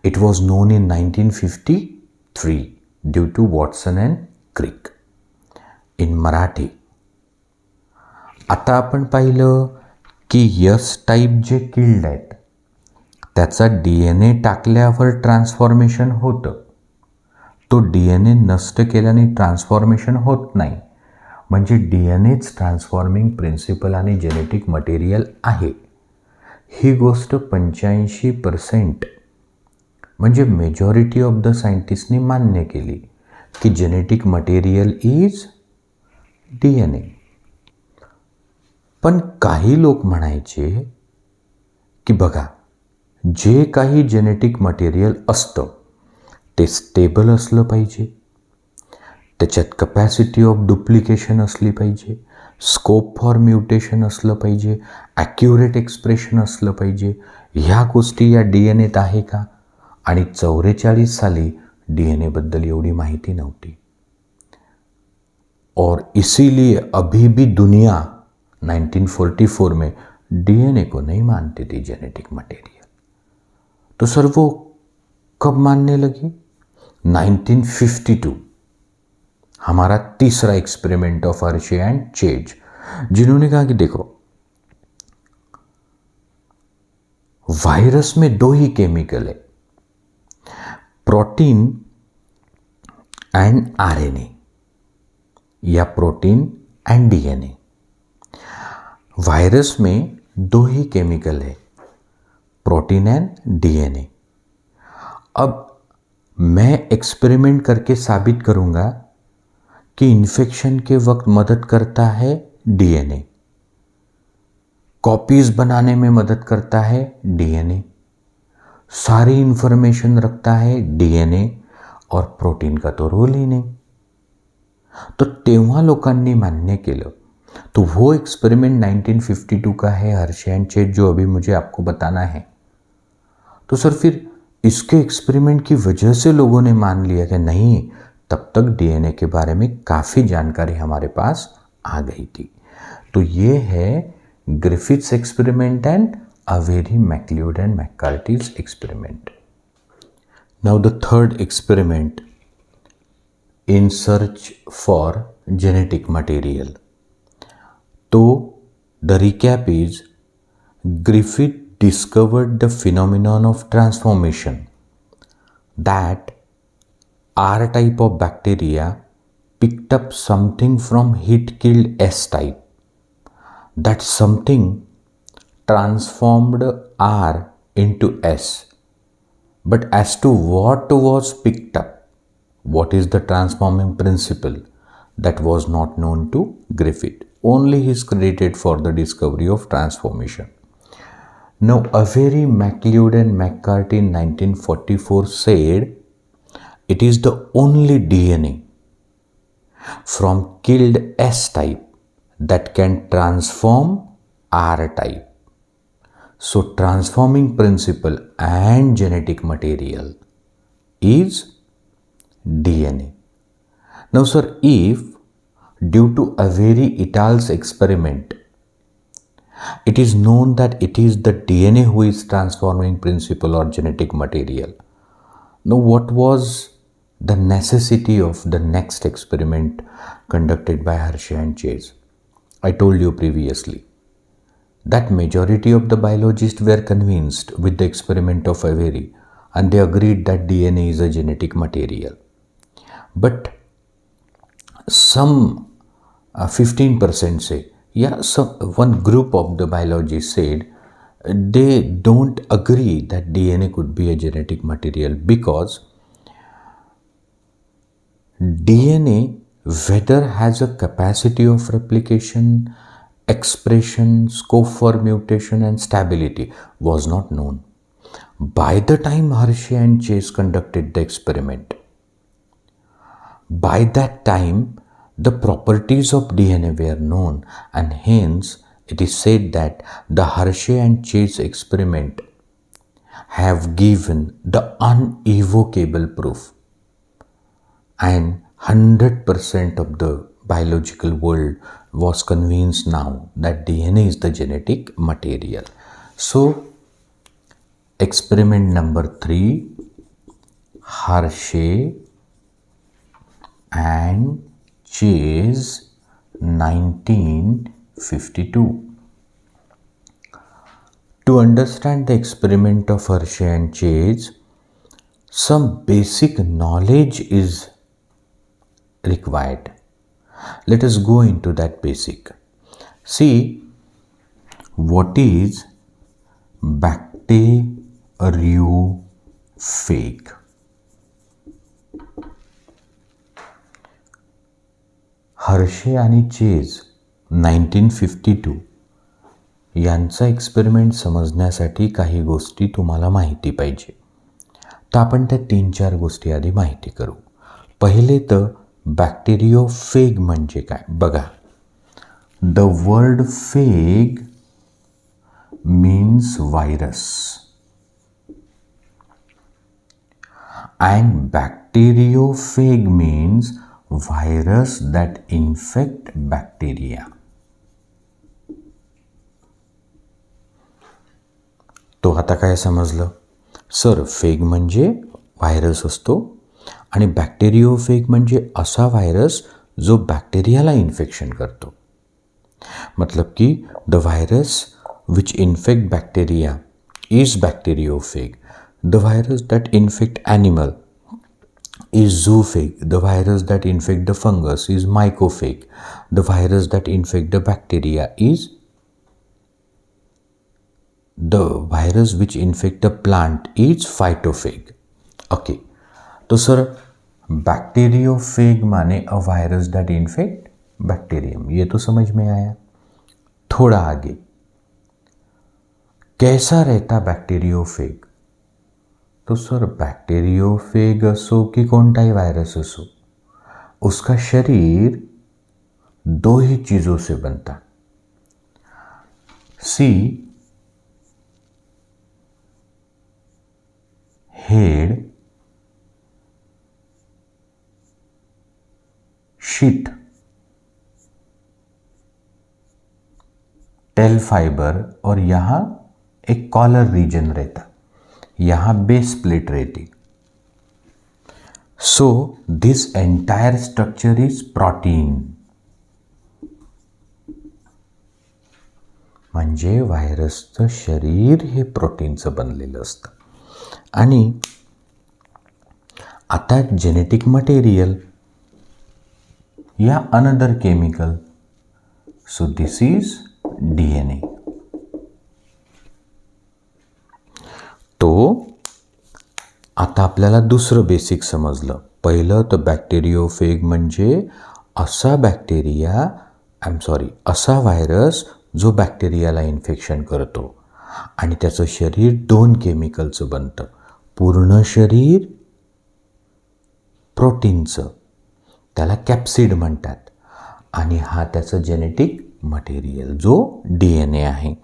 It was known in 1953 due to Watson and Crick. In Marathi. आता आपण पाहिलं की यस टाईप जे किल्ड आहेत त्याचा डीएनए टाकल्यावर ट्रान्सफॉर्मेशन होतं. तो डीएनए नष्ट केल्याने ट्रान्सफॉर्मेशन होत नाही. म्हणजे डीएनएच ट्रान्सफॉर्मिंग प्रिन्सिपल आणि जेनेटिक मटेरियल आहे. ही गोष्ट 85% म्हणजे मेजॉरिटी ऑफ द सायंटिस्टनी मान्य केली की जेनेटिक मटेरियल इज डीएनए. पण काही लोक म्हणायचे की बघा, जे काही जेनेटिक मटेरियल असतं ते स्टेबल असलं पाहिजे, त्याच्यात कपॅसिटी ऑफ डुप्लिकेशन असली पाहिजे, स्कोप फॉर म्युटेशन असलं पाहिजे, ॲक्युरेट एक्सप्रेशन असलं पाहिजे. ह्या गोष्टी या डीएनएत आहे का? आणि 44 साली डीएनएबद्दल एवढी माहिती नव्हती. और इसीलिए अभी भी दुनिया 1944 में डीएनए को नहीं मानती थी जेनेटिक मटेरियल. तो सर वो कब मानने लगी? 1952 हमारा तीसरा experiment of Hershey end chase, जिन्होंने कहा कि देखो वायरस में दो ही केमिकल है, प्रोटीन एंड आरएनए या प्रोटीन एंड डीएनए। वायरस में दो ही केमिकल है, प्रोटीन एंड डीएनए। अब मैं एक्सपेरिमेंट करके साबित करूंगा कि इन्फेक्शन के वक्त मदद करता है डीएनए, कॉपीज बनाने में मदद करता है डीएनए, सारी इंफॉर्मेशन रखता है डीएनए, और प्रोटीन का तो रोल ही नहीं। तो तेव्हा लोकांनी मान्य केलं। तो वो एक्सपेरिमेंट 1952 का है, हर्शे एंड चेज, जो अभी मुझे आपको बताना है। तो सर फिर इसके एक्सपेरिमेंट की वजह से लोगों ने मान लिया कि नहीं, तब तक डीएनए के बारे में काफ़ी जानकारी हमारे पास आ गई थी। तो ये है Griffith's experiment and Avery, MacLeod and McCarty's experiment. Now the third experiment in search for genetic material. तो the recap is, Griffith discovered the phenomenon of transformation, that R type of bacteria picked up something from heat-killed S type. That something transformed R into S. But as to what was picked up, what is the transforming principle, that was not known to Griffith. Only he is credited for the discovery of transformation. Now, Avery, MacLeod and McCarthy in 1944 said it is the only DNA from killed S type that can transform R type. So, transforming principle and genetic material is DNA. Now, sir, if due to Avery et al.'s experiment, it is known that it is the DNA who is transforming principle or genetic material. Now, what was the necessity of the next experiment conducted by Hershey and Chase? I told you previously that majority of the biologists were convinced with the experiment of Avery, and they agreed that DNA is a genetic material. But some 15% say, one group of the biologists said they don't agree that DNA could be a genetic material, because DNA, whether has a capacity of replication, expression, scope for mutation and stability, was not known by the time Hershey and Chase conducted the experiment. By that time, the properties of DNA were known, and hence it is said that the Hershey and Chase experiment have given the unequivocal proof, and 100% of the biological world was convinced now that DNA is the genetic material. So, experiment number 3, Hershey and Chase, 1952. To understand the experiment of Hershey and Chase, some basic knowledge is required. Let us go into that basic. See, what is bacteriophage? Hershey आणि चेज 1952 यांचा एक्सपेरिमेंट समजण्यासाठी काही गोष्टी तुम्हाला माहिती पाहिजे. तर आपण त्या 3-4 गोष्टी आधी माहिती करू. पहिले तर बॅक्टेरियोफेग म्हणजे काय बघा. The word phage means virus and bacteriophage means virus that infect bacteria. तो आता काय समजलं? सर, फेग म्हणजे व्हायरस असतो आणि बॅक्टेरियोफेग म्हणजे असा व्हायरस जो बॅक्टेरियाला इन्फेक्शन करतो. मतलब कि the virus which infect bacteria is bacteriophage. The virus that infect animal is zoophage. The virus that infect the fungus is mycophage. The virus that infect the bacteria is the virus which infect the plant is phytophage. Okay, तो सर बैक्टीरियोफेग माने a virus that infect bacterium, ये तो समझ में आया. थोड़ा आगे, कैसा रहता बैक्टीरियोफेग? तो सर बॅक्टेरियोफेग असो की कोणताही वायरस असो, उसका शरीर दो ही चीज़ों से बनता. See, head, sheath, tail fibre, और यहाँ एक कॉलर रीजन रहता, यहाँ बेस प्लेट रहती. So this entire structure is protein. म्हणजे व्हायरसचं शरीर हे प्रोटीनचं बनलेलं असतं. आणि आता जेनेटिक मटेरियल या another chemical. So this is DNA. तो आता आपल्याला दुसरं बेसिक समजलं. पहिलं तर बॅक्टेरियोफेग म्हणजे असा बॅक्टेरिया, असा व्हायरस जो बॅक्टेरियाला इन्फेक्शन करतो आणि त्याचं शरीर दोन केमिकलचं बनतं. पूर्ण शरीर प्रोटीनचं, त्याला कॅप्सिड म्हणतात, आणि हा त्याचं जेनेटिक मटेरियल जो DNA आहे.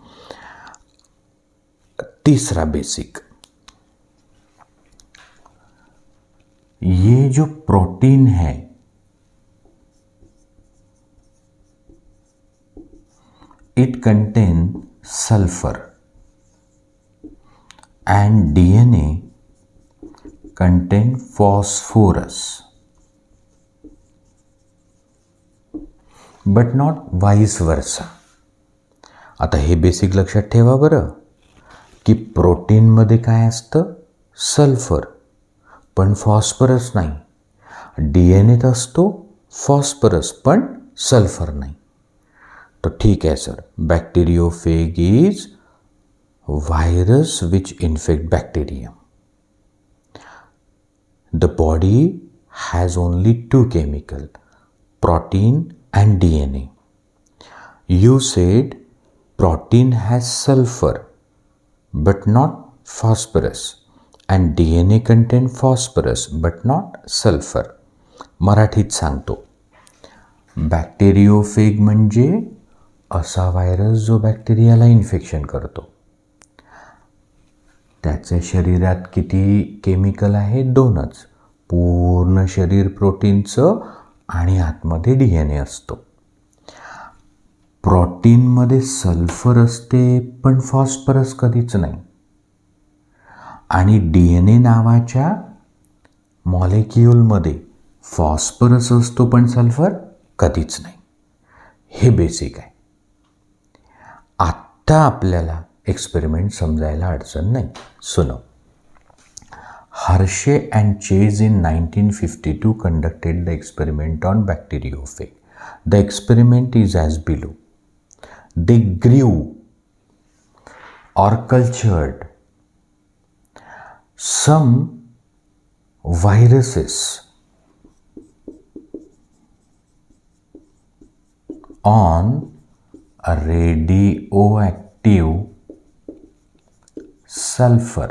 तीसरा बेसिक, ये जो प्रोटीन है it content sulphur end DNA content phosphorus, but not vice versa. आता हे बेसिक लक्षात ठेवा बरं, की प्रोटीनमध्ये काय असतं? सल्फर, पण फॉस्फरस नाही. DNAत असतो फॉस्फरस पण सल्फर नाही. तो ठीक आहे sir, bacteriophage is virus which infect bacterium. The body has only two chemical, protein and DNA. You said protein has sulfur but not phosphorus and DNA contain phosphorus but not sulfur. मराठीत सांगतो, बॅक्टेरियोफेग म्हणजे असा व्हायरस जो बॅक्टेरियाला इन्फेक्शन करतो. त्याचे शरीरात किती केमिकल आहे? दोनच. पूर्ण शरीर प्रोटीनचं आणि आतमध्ये DNA असतो. प्रोटीनमध्ये सल्फर असते पण फॉस्फरस कधीच नाही. आणि DNA नावाच्या मॉलिक्यूलमध्ये फॉस्फरस असतो पण सल्फर कधीच नाही. हे बेसिक आहे. आत्ता आपल्याला एक्सपेरिमेंट समजायला अडचण नाही. सुनो. Hershey and Chase in 1952 conducted the experiment on bacteriophage. The experiment is as below. They grew or cultured some viruses on a radioactive sulfur,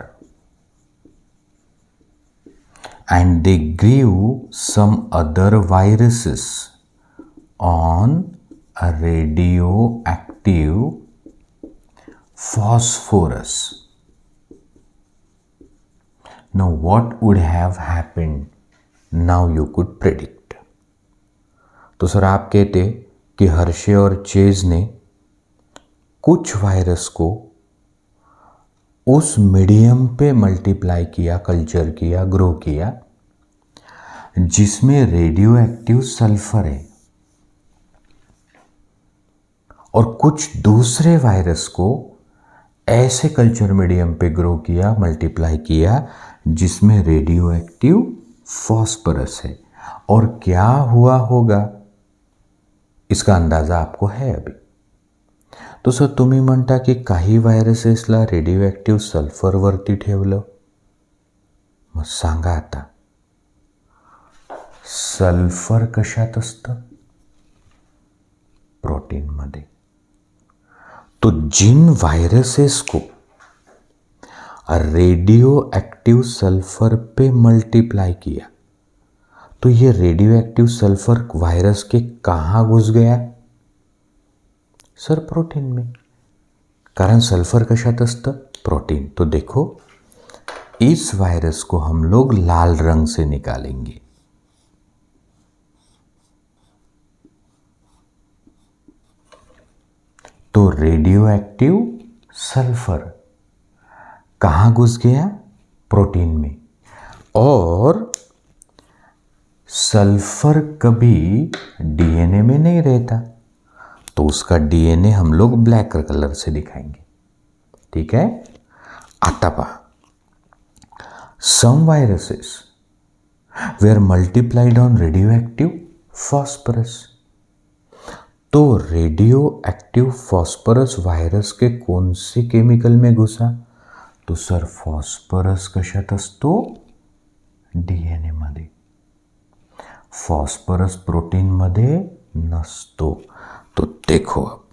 and they grew some other viruses on a radioactive phosphorus. Now what would have happened? Now you could predict. तो सर आप कहते कि हर्शे और चेज ने कुछ वायरस को उस मीडियम पे मल्टीप्लाई किया, कल्चर किया, ग्रो किया, जिसमें रेडियो एक्टिव सल्फर है, और कुछ दूसरे वायरस को ऐसे कल्चर मीडियम पे ग्रो किया, मल्टीप्लाई किया, जिसमें रेडियो एक्टिव फॉस्फोरस है। और क्या हुआ होगा इसका अंदाजा आपको है अभी। तो सर तुम्ही म्हणता की काही व्हायरसेसला रेडिओ ॲक्टिव्ह सल्फरवरती ठेवलं, मग सांगा आता सल्फर कशात असतं? प्रोटीन मध्ये। तो जिन वायरसेस को रेडियो एक्टिव सल्फर पे मल्टीप्लाई किया, तो ये रेडियो एक्टिव सल्फर वायरस के कहाँ घुस गया? सर प्रोटीन में, कारण सल्फर कशात असतं? प्रोटीन। तो देखो इस वायरस को हम लोग लाल रंग से निकालेंगे। तो रेडियो एक्टिव सल्फर कहाँ घुस गया? प्रोटीन में। और सल्फर कभी डीएनए में नहीं रहता, तो उसका डीएनए हम लोग ब्लैक कलर से दिखाएंगे। ठीक है, आता पहा, some viruses were multiplied on radio active phosphorus. तो रेडियो एक्टिव फॉस्फोरस वायरस के कौन से केमिकल में घुसा? तो सर फॉस्फोरस कशात असतो? डीएनए मध्ये। फॉस्फोरस प्रोटीन मध्ये नसतो। तो देखो अब,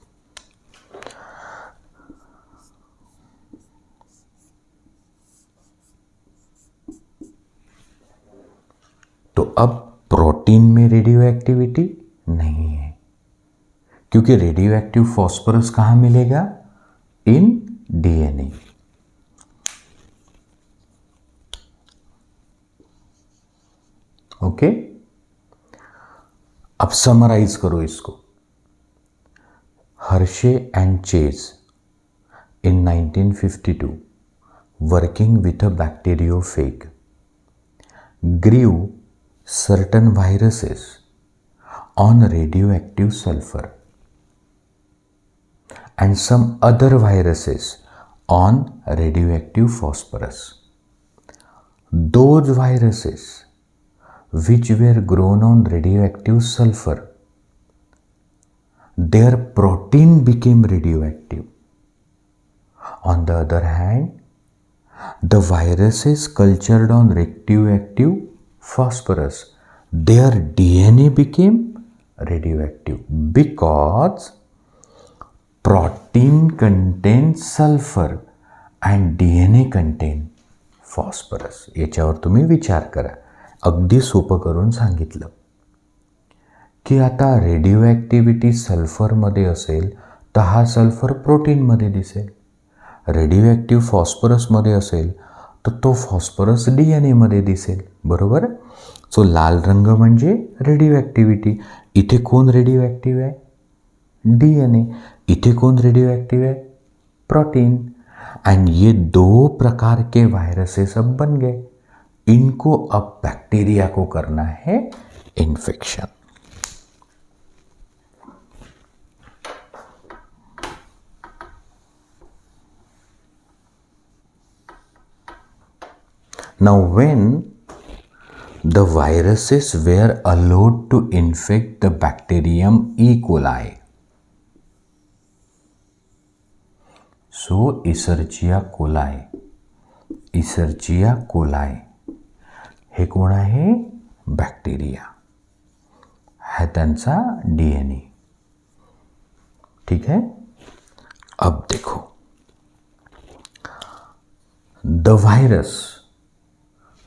तो अब प्रोटीन में रेडियो एक्टिविटी नहीं है, क्योंकि रेडियो एक्टिव फॉस्फोरस कहां मिलेगा? In DNA. ओके, अब समराइज करो इसको। Hershey end chase in 1952, working with a bacteriophage, grew certain viruses on radioactive sulfur and some other viruses on radioactive phosphorus. Those viruses which were grown on radioactive sulfur, their protein became radioactive. On the other hand, the viruses cultured on radioactive phosphorus, their DNA became radioactive because protein contains sulfur and DNA contain phosphorus. याच्यावर तुम्ही विचार करा. अगदी सोपं करून सांगितलं की आता रेडिओ ॲक्टिव्हिटी सल्फरमध्ये असेल तर हा सल्फर प्रोटीनमध्ये दिसेल, रेडिओ ॲक्टिव्ह फॉस्फरसमध्ये असेल तर तो फॉस्फरस डीएनएमध्ये दिसेल, बरोबर. सो लाल रंग म्हणजे रेडिओ ॲक्टिव्हिटी. इथे कोण रेडिओ ॲक्टिव्ह आहे? डीएनए. इथे कौन रेडियो एक्टिव है? प्रोटीन. एंड ये दो प्रकार के वायरसेस अब बन गए. इनको अब बैक्टीरिया को करना है infection. Now when the viruses were allowed to infect the bacterium E. coli, so Escherichia coli हे कोण आहे? बॅक्टेरिया. है त्यांचा डीएनए. ठीक है. अब देखो, the virus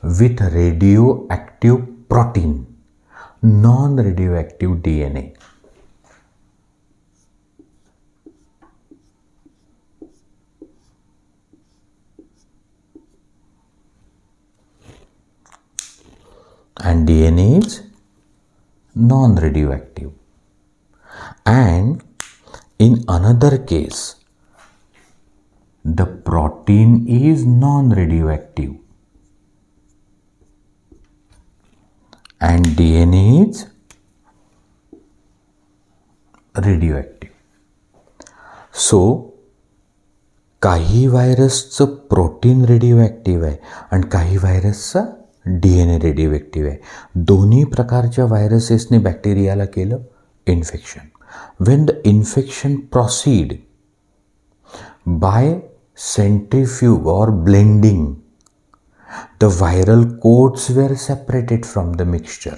with radioactive protein, non-radioactive DNA. And DNA is non-radioactive. And in another case, the protein is non-radioactive. and DNA is radioactive. So काही व्हायरसचं प्रोटीन रेडिओ आहे आणि काही व्हायरसचा DNA रेडिओ आहे. दोन्ही प्रकारच्या व्हायरसेसने बॅक्टेरियाला केलं infection. When the infection proceed by centrifuge और blending, the viral coats were separated from the mixture.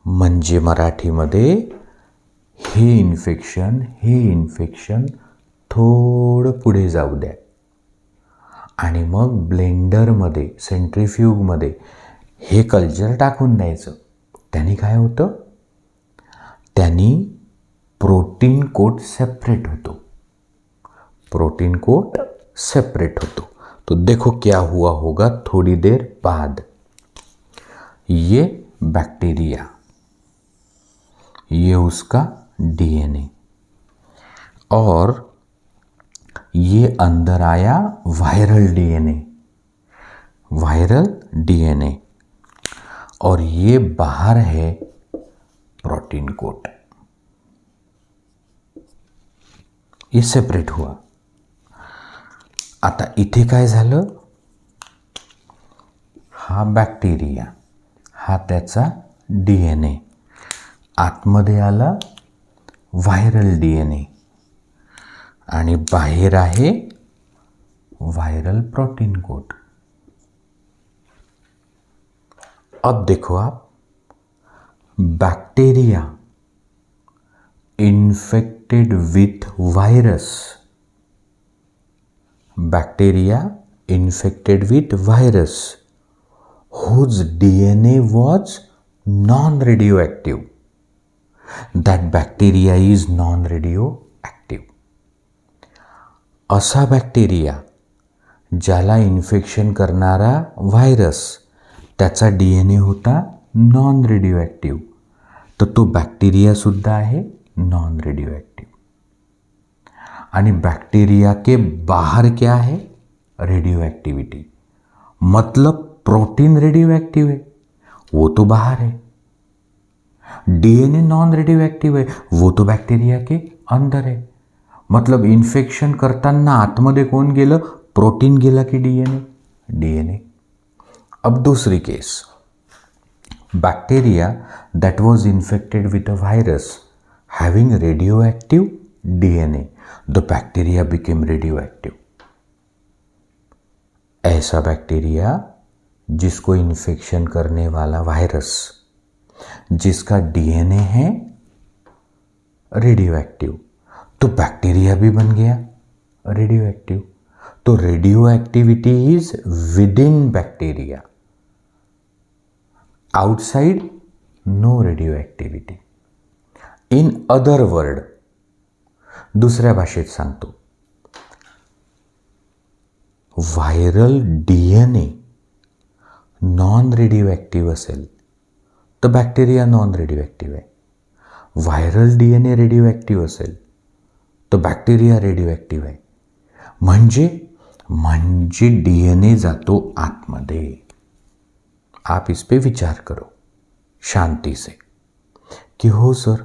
म्हणजे मराठीमध्ये हे इन्फेक्शन थोडं पुढे जाऊ द्या आणि मग ब्लेंडरमध्ये सेंट्रीफ्यूगमध्ये हे कल्चर टाकून द्यायचं. त्यांनी काय होतं, त्यांनी प्रोटीन कोट सेपरेट होतो. तो देखो क्या हुआ होगा थोड़ी देर बाद. ये बैक्टीरिया, ये उसका DNA और ये अंदर आया वायरल DNA और ये बाहर है प्रोटीन कोट. ये सेपरेट हुआ. आता इथे काय झालं, हा बॅक्टेरिया, हा त्याचा DNA, आतमध्ये आला व्हायरल DNA आणि बाहेर आहे वायरल प्रोटीन कोट. अब देखो आप, bacteria infected with virus whose DNA was non-radioactive. That bacteria is non-radioactive. असा बॅक्टेरिया ज्याला इन्फेक्शन करणारा व्हायरस त्याचा DNA होता नॉन रेडिओ. तर तो बॅक्टेरियासुद्धा आहे नॉन रेडिओ. आणि बैक्टीरिया के बाहर क्या है, रेडियो एक्टिविटी. मतलब प्रोटीन रेडियो एक्टिव है, वो तो बाहर है. DNA नॉन रेडियो एक्टिव है, वो तो बैक्टीरिया के अंदर है. मतलब इन्फेक्शन करताना आतमध्ये कोण गेलं, प्रोटीन गेला की DNA. अब दूसरी case, bacteria that was infected with a virus having radioactive DNA. The bacteria became radioactive. ऐसा बैक्टीरिया जिसको इन्फेक्शन करने वाला वायरस, जिसका DNA है रेडियोएक्टिव, तो बैक्टीरिया भी बन गया रेडियोएक्टिव. तो radio activity is within bacteria, outside no radio activity. In other word, दुसऱ्या भाषेत सांगतो, viral DNA non radio active असेल तर बॅक्टेरिया नॉन रेडिओ ॲक्टिव्ह आहे. व्हायरल DNA रेडिओ ॲक्टिव्ह असेल तर बॅक्टेरिया रेडिओ ॲक्टिव्ह आहे. म्हणजे DNA जातो आतमध्ये. आप इस पे विचार करो शांति से कि हो सर,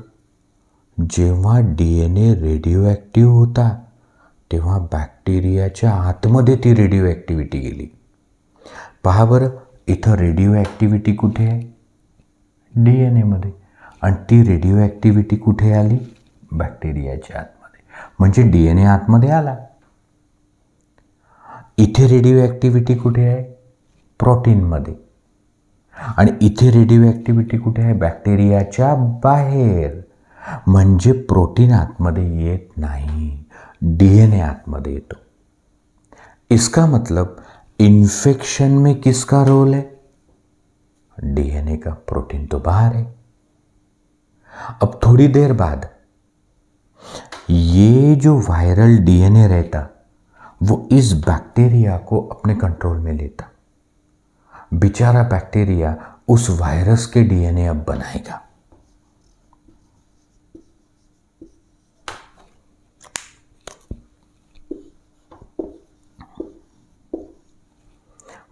जेव्हा DNA रेडिओ ॲक्टिव्ह होता तेव्हा बॅक्टेरियाच्या आतमध्ये ती रेडिओ ॲक्टिव्हिटी गेली. पहा बरं, इथं रेडिओ ॲक्टिव्हिटी कुठे आहे, DNA मध्ये, आणि ती रेडिओ ॲक्टिव्हिटी कुठे आली, बॅक्टेरियाच्या आतमध्ये. म्हणजे DNA आतमध्ये आला. इथे रेडिओ ॲक्टिव्हिटी कुठे आहे, प्रोटीनमध्ये, आणि इथे रेडिओ ॲक्टिव्हिटी कुठे आहे, बॅक्टेरियाच्या बाहेर. म्हणजे प्रोटीन आतमध्ये येत नाही, DNA आतमध्ये येतो. इसका मतलब इन्फेक्शन में किसका रोल है, DNA का. प्रोटीन तो बाहर है. अब थोड़ी देर बाद ये जो वायरल DNA रहता वो इस बैक्टीरिया को अपने कंट्रोल में लेता. बेचारा बैक्टीरिया उस वायरस के DNA अब बनाएगा.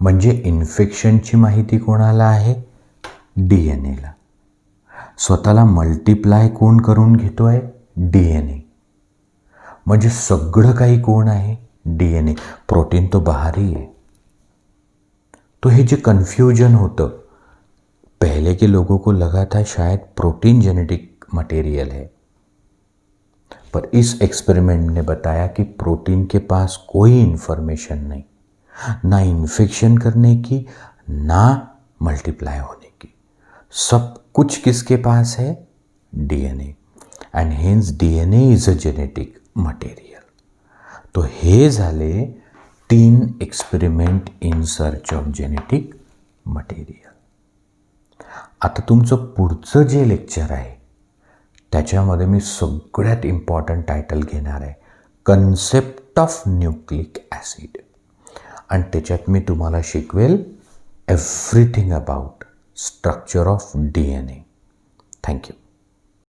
म्हणजे इन्फेक्शनची माहिती कोणाला आहे, DNA ला. स्वतःला मल्टिप्लाय कोण करून घेतोय? DNA. म्हणजे सगळं काही कोण आहे? DNA. प्रोटीन तो बाहर ही है. तो हे जे कन्फ्यूजन होतं, पहले के लोगों को लगा था शायद प्रोटीन जेनेटिक मटेरियल है, पर इस एक्सपेरिमेंट ने बताया कि प्रोटीन के पास कोई इंफॉर्मेशन नहीं, ना इन्फेक्शन करने की, ना मल्टीप्लाई होने की. सब कुछ किसके पास है? DNA. And hence DNA is a genetic material. तो हे झाले 3 experiment in search of genetic material. आता तुमचं पुढचं जे लेक्चर आहे त्याच्यामध्ये मी सगळ्यात इम्पॉर्टंट टायटल घेणार आहे, कन्सेप्ट ऑफ न्यूक्लिक ॲसिड. आणि त्याच्यात मी तुम्हाला शिकवेल everything about structure of DNA. Thank you.